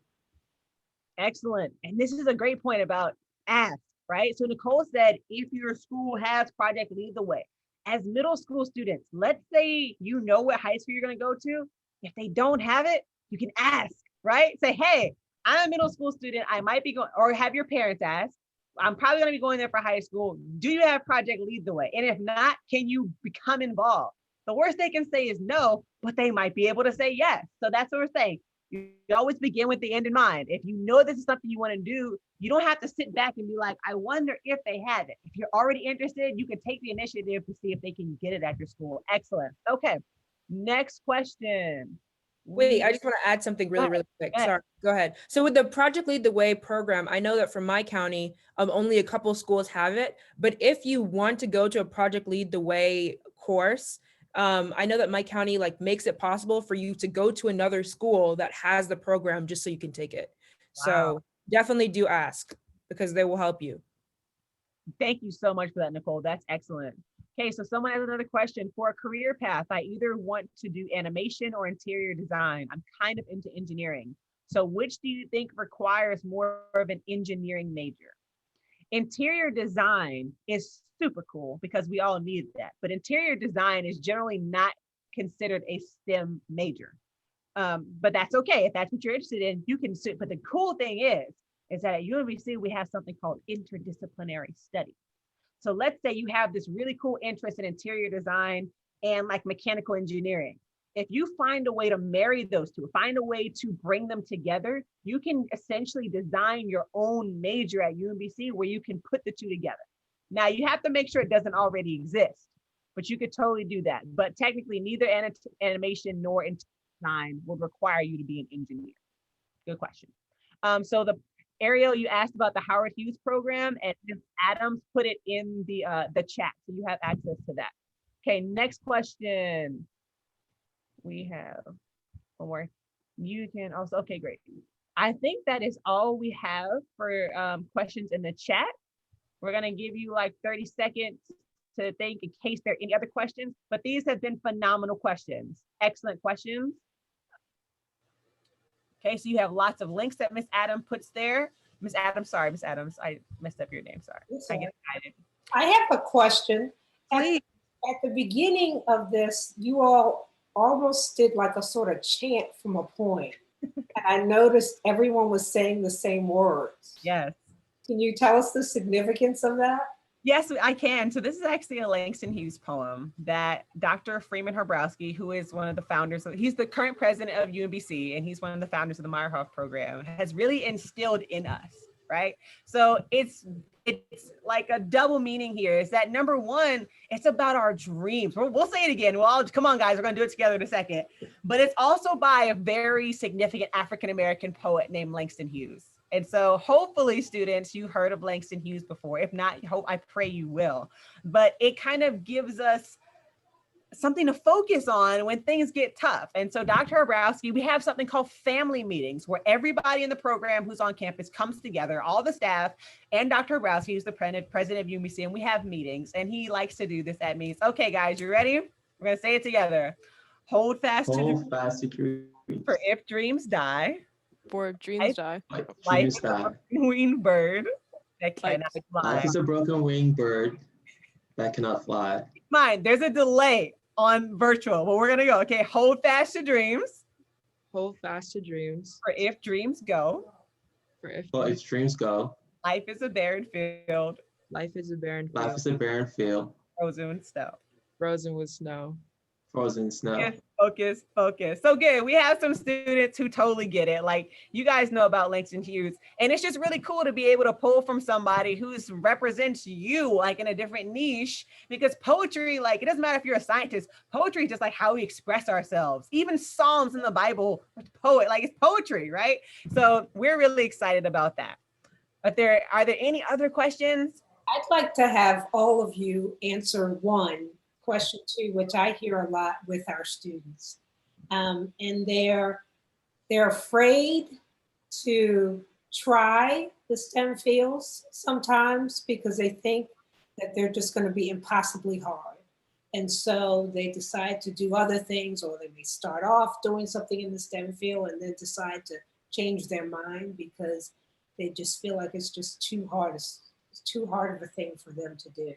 B: Excellent. And this is a great point about ask, right? So Nicole said, if your school has Project Lead the Way, as middle school students, let's say you know what high school you're going to go to. If they don't have it, you can ask, right? Say, hey, I'm a middle school student. I might be going, or have your parents ask. I'm probably going to be going there for high school. Do you have Project Lead the Way? And if not, can you become involved? The worst they can say is no, but they might be able to say yes. So that's what we're saying. You always begin with the end in mind. If you know this is something you want to do, you don't have to sit back and be like, I wonder if they have it. If you're already interested, you can take the initiative to see if they can get it at your school. Excellent. Okay. Next question.
H: Wait, I just want to add something really quick. Sorry, go ahead. So with the Project Lead the Way program, I know that from my county, only a couple schools have it. But if you want to go to a Project Lead the Way course, I know that my county like makes it possible for you to go to another school that has the program just so you can take it. Wow. So definitely do ask because they will help you.
B: Thank you so much for that, Nicole. That's excellent. Okay, so someone has another question. For a career path, I either want to do animation or interior design. I'm kind of into engineering. So which do you think requires more of an engineering major? Interior design is super cool because we all need that, but interior design is generally not considered a STEM major. But that's okay. If that's what you're interested in, you can sit. But the cool thing is that at UMBC, we have something called Interdisciplinary Study. So let's say you have this really cool interest in interior design and like mechanical engineering. If you find a way to marry those two, find a way to bring them together, you can essentially design your own major at UMBC where you can put the two together. Now you have to make sure it doesn't already exist. but you could totally do that. But technically neither animation nor design will require you to be an engineer. Good question. So the Ariel, you asked about the Howard Hughes program, and Ms. Adams put it in the chat, so you have access to that. Okay, next question. We have one more. You can also, okay, great. I think that is all we have for questions in the chat. We're gonna give you like 30 seconds to think in case there are any other questions, but these have been phenomenal questions. Excellent questions. Okay, so you have lots of links that Ms. Adams puts there. Ms. Adams, sorry, Ms. Adams, I messed up your name, sorry. I get excited.
A: I have a question.
B: Please.
A: At the beginning of this, you all almost did like a sort of chant from a poem. And I noticed everyone was saying the same words.
B: Yes.
A: Can you tell us the significance of that?
B: Yes, I can. So this is actually a Langston Hughes poem that Dr. Freeman Hrabowski, who is one of the founders, he's the current president of UMBC, and he's one of the founders of the Meyerhoff program, has really instilled in us, right? So it's like a double meaning here, is that number one, it's about our dreams. We'll say it again. Well, come on, guys, we're gonna do it together in a second. But it's also by a very significant African-American poet named Langston Hughes. And so hopefully students, you heard of Langston Hughes before. If not, I pray you will. But it kind of gives us something to focus on when things get tough. And so Dr. Hrabowski, we have something called family meetings where everybody in the program who's on campus comes together, all the staff and Dr. Hrabowski, who's the president of UMBC, and we have meetings. And he likes to do this at meetings. Okay, guys, you ready? We're gonna say it together. Hold fast to dreams. For if dreams die.
F: For if dreams die.
B: Life is a broken winged bird that cannot fly.
E: Life is a broken winged bird that cannot fly.
B: Mind, there's a delay on virtual, but we're gonna go. Okay, hold fast to dreams.
I: Hold fast to dreams.
B: For if dreams go.
E: For if dreams go.
B: Life is a barren field.
I: Life is a barren field.
E: Life is a barren field.
B: Frozen with snow.
I: Frozen with snow.
E: Frozen snow.
B: Focus. So good. We have some students who totally get it. Like, you guys know about Langston Hughes, and it's just really cool to be able to pull from somebody who represents you like in a different niche, because poetry, like, it doesn't matter if you're a scientist, poetry is just like how we express ourselves. Even Psalms in the Bible, it's poetry, right? So we're really excited about that. But are there any other questions?
A: I'd like to have all of you answer one. Question two, which I hear a lot with our students. And they're afraid to try the STEM fields sometimes because they think that they're just going to be impossibly hard. And so they decide to do other things, or they may start off doing something in the STEM field and then decide to change their mind because they just feel like it's just too hard. It's too hard of a thing for them to do.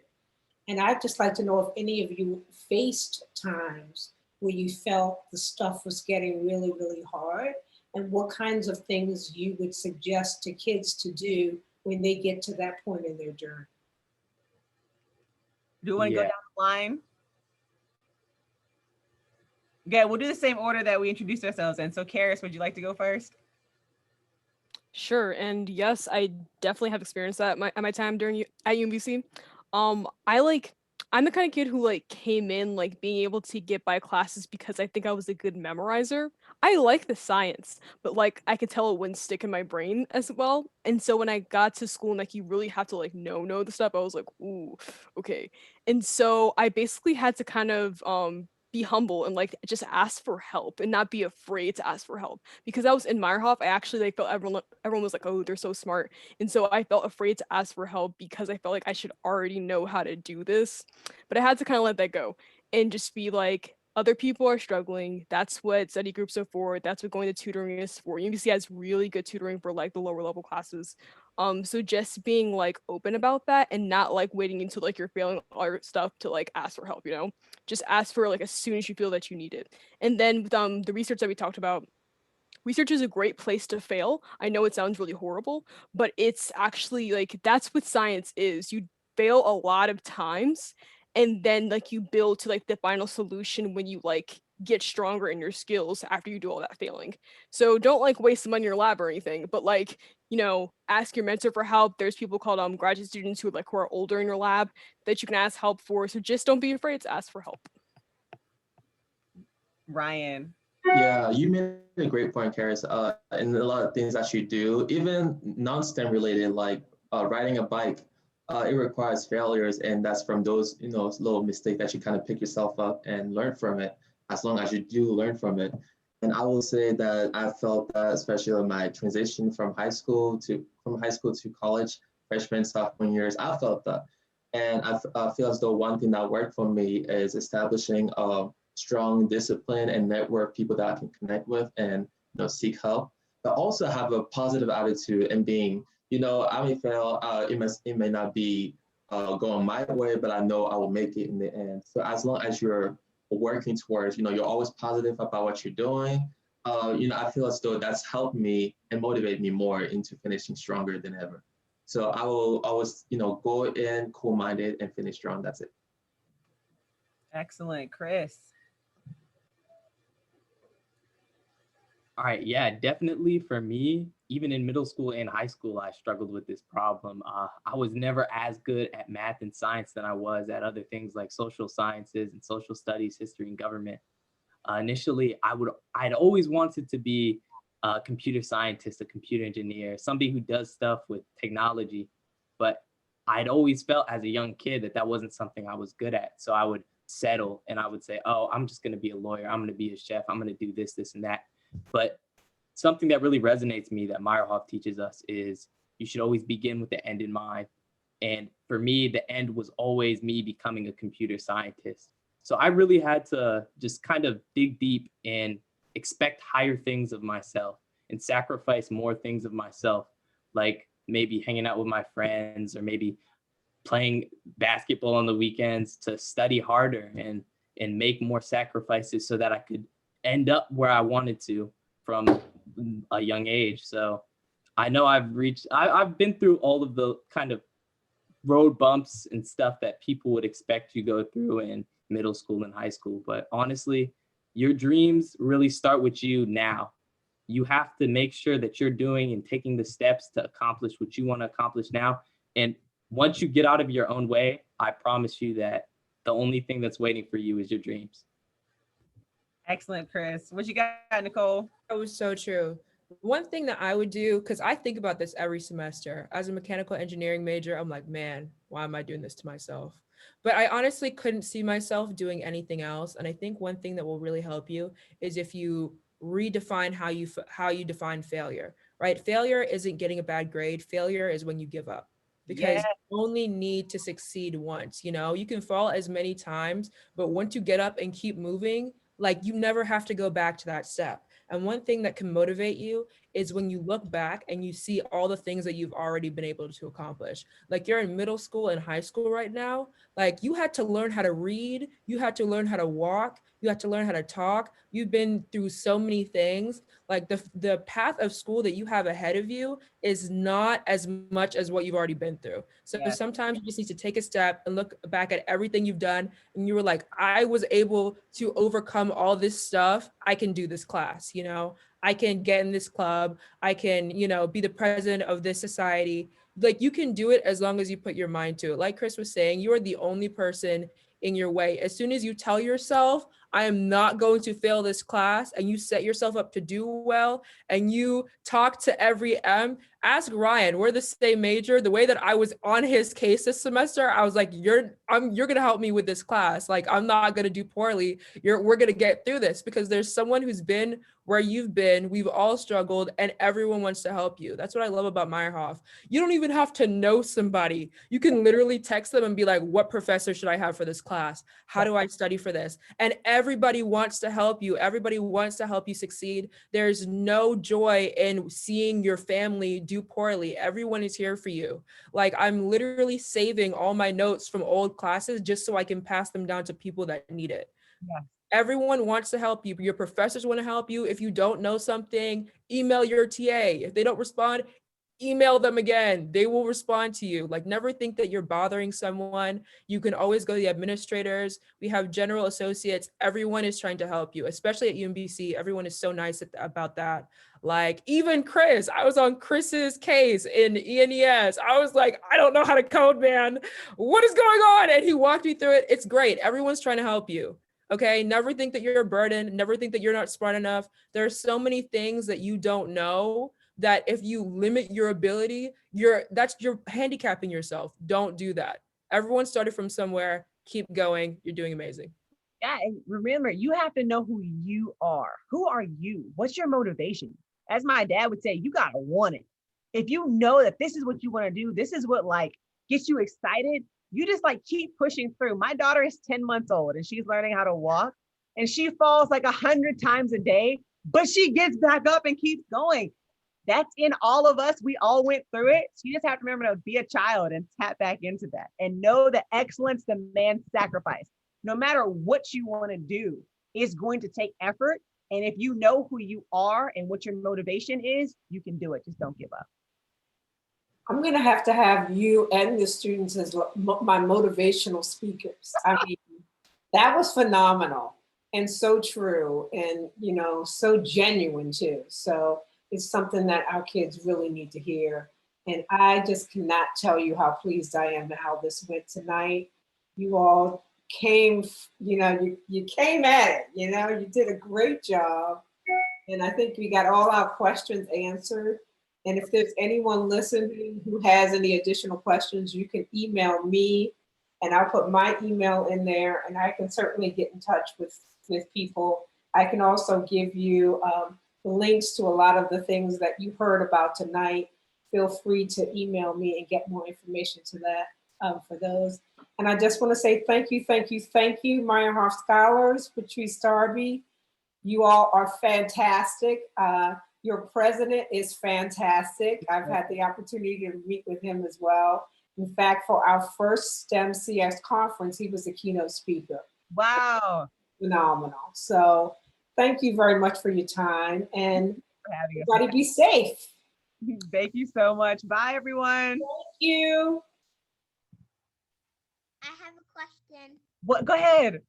A: And I'd just like to know if any of you faced times where you felt the stuff was getting really, really hard, and what kinds of things you would suggest to kids to do when they get to that point in their journey.
B: Do you want to go down the line? Okay, we'll do the same order that we introduced ourselves in. So Karis, would you like to go first?
F: Sure, and yes, I definitely have experienced that at my time at UMBC. I'm the kind of kid who came in being able to get by classes because I think I was a good memorizer. I like the science, but I could tell it wouldn't stick in my brain as well. And so when I got to school and you really have to know the stuff, I was like, ooh, okay. And so I basically had to kind of be humble and just ask for help and not be afraid to ask for help. Because I was in Meyerhoff, I actually felt everyone was like, oh, they're so smart. And so I felt afraid to ask for help because I felt like I should already know how to do this. But I had to kind of let that go and just be like, other people are struggling. That's what study groups are for. That's what going to tutoring is for. UMBC has really good tutoring for the lower level classes. So just being open about that and not waiting until you're failing all your stuff to ask for help, just ask for as soon as you feel that you need it. And then with the research that we talked about, research is a great place to fail. I know it sounds really horrible, but it's actually that's what science is. You fail a lot of times, and then you build to the final solution when you get stronger in your skills after you do all that failing. So don't waste the money in your lab or anything, but ask your mentor for help. There's people called graduate students who are older in your lab that you can ask help for. So just don't be afraid to ask for help.
B: Ryan.
E: Yeah, you made a great point, Karis. And a lot of things that you do, even non-STEM related, like riding a bike, it requires failures, and that's from those, little mistakes that you kind of pick yourself up and learn from it. As long as you do learn from it, and I will say that I felt that, especially in my transition from high school to college, freshman, sophomore years, I felt that, and I feel as though one thing that worked for me is establishing strong discipline and network people that I can connect with and seek help, but also have a positive attitude and being, I may fail, it may not be going my way, but I know I will make it in the end. So as long as you're working towards, you're always positive about what you're doing, I feel as though that's helped me and motivate me more into finishing stronger than ever. So I will always, go in cool-minded and finish strong. That's it.
B: Excellent. Chris.
G: All right, yeah, definitely for me, even in middle school and high school, I struggled with this problem. I was never as good at math and science than I was at other things like social sciences and social studies, history, and government. Initially, I'd always wanted to be a computer scientist, a computer engineer, somebody who does stuff with technology, but I'd always felt as a young kid that wasn't something I was good at. So I would settle and I would say, oh, I'm just gonna be a lawyer, I'm gonna be a chef, I'm gonna do this, this, and that. But something that really resonates with me that Meyerhoff teaches us is you should always begin with the end in mind. And for me, the end was always me becoming a computer scientist. So I really had to just kind of dig deep and expect higher things of myself and sacrifice more things of myself, like maybe hanging out with my friends or maybe playing basketball on the weekends to study harder and make more sacrifices so that I could end up where I wanted to from a young age. So I know I've been through all of the kind of road bumps and stuff that people would expect you go through in middle school and high school. But honestly, your dreams really start with you now. You have to make sure that you're doing and taking the steps to accomplish what you want to accomplish now. And once you get out of your own way, I promise you that the only thing that's waiting for you is your dreams.
B: Excellent, Chris. What you got, Nicole?
H: That was so true. One thing that I would do, because I think about this every semester, as a mechanical engineering major, I'm like, man, why am I doing this to myself? But I honestly couldn't see myself doing anything else. And I think one thing that will really help you is if you redefine how you define failure, right? Failure isn't getting a bad grade. Failure is when you give up. Because you only need to succeed once, you can fall as many times, but once you get up and keep moving, you never have to go back to that step. And one thing that can motivate you is when you look back and you see all the things that you've already been able to accomplish. Like you're in middle school and high school right now, you had to learn how to read, you had to learn how to walk, you had to learn how to talk. You've been through so many things. The path of school that you have ahead of you is not as much as what you've already been through. So sometimes you just need to take a step and look back at everything you've done. And you were like, I was able to overcome all this stuff. I can do this class, I can get in this club. I can, be the president of this society. You can do it as long as you put your mind to it. Like Chris was saying, you are the only person in your way. As soon as you tell yourself, I am not going to fail this class, and you set yourself up to do well, and you talk to every ask Ryan, we're the same major. The way that I was on his case this semester, I was like, you're gonna help me with this class. I'm not gonna do poorly. We're gonna get through this, because there's someone who's been where you've been. We've all struggled, and everyone wants to help you. That's what I love about Meyerhoff. You don't even have to know somebody. You can literally text them and be like, what professor should I have for this class? How do I study for this? And everybody wants to help you. Everybody wants to help you succeed. There's no joy in seeing your family do poorly. Everyone is here for you. I'm literally saving all my notes from old classes just so I can pass them down to people that need it.
B: Yeah.
H: Everyone wants to help you. Your professors want to help you. If you don't know something, email your TA. If they don't respond, email them again. They will respond to you. Like, never think that you're bothering someone. You can always go to the administrators. We have general associates. Everyone is trying to help you, especially at UMBC. Everyone is so nice about that. Like, even Chris, I was on Chris's case in ENES. I was like, I don't know how to code, man. What is going on? And he walked me through it. It's great. Everyone's trying to help you. Okay, never think that you're a burden. Never think that you're not smart enough. There are so many things that you don't know that if you limit your ability, you're handicapping yourself. Don't do that. Everyone started from somewhere. Keep going. You're doing amazing.
B: Yeah, and remember, you have to know who you are. Who are you? What's your motivation? As my dad would say, you gotta want it. If you know that this is what you want to do, this is what like gets you excited, you just like keep pushing through. My daughter is 10 months old and she's learning how to walk, and she falls like 100 times a day, but she gets back up and keeps going. That's in all of us. We all went through it. So you just have to remember to be a child and tap back into that and know that excellence demands sacrifice. No matter what you want to do, it's going to take effort. And if you know who you are and what your motivation is, you can do it. Just don't give up.
A: I'm going to have you and the students as my motivational speakers. I mean, that was phenomenal and so true and, you know, so genuine too. So it's something that our kids really need to hear. And I just cannot tell you how pleased I am at how this went tonight. You all came, you know, you came at it, you know, you did a great job. And I think we got all our questions answered. And if there's anyone listening who has any additional questions, you can email me and I'll put my email in there and I can certainly get in touch with people. I can also give you links to a lot of the things that you heard about tonight. Feel free to email me and get more information to that for those. And I just want to say thank you, Meyerhoff Scholars, Patrice Darby. You all are fantastic. Your president is fantastic. I've had the opportunity to meet with him as well. In fact, for our first STEMcx conference, he was the keynote speaker.
B: Wow.
A: Phenomenal. So thank you very much for your time and everybody be safe.
B: Thank you so much. Bye, everyone.
A: Thank you.
D: I have a question.
B: What? Go ahead.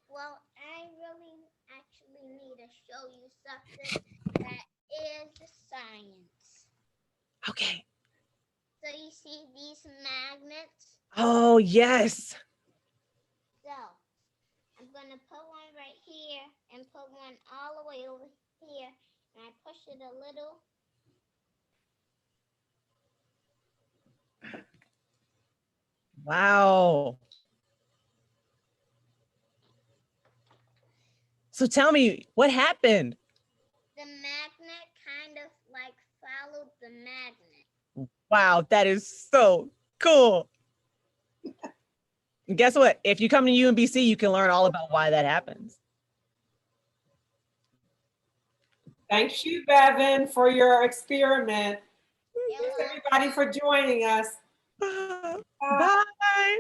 D: Well, I really actually need to show you something that is science.
B: Okay.
D: So you see these magnets?
B: Oh, yes.
D: So I'm going to put one right here and put one all the way over here. And I push it a little.
B: Wow. So tell me, what happened?
D: The magnet kind of like followed the magnet.
B: Wow, that is so cool. And guess what? If you come to UMBC, you can learn all about why that happens.
A: Thanks you, Bevan, for your experiment.
D: You're
A: Thanks everybody for joining us.
B: Bye.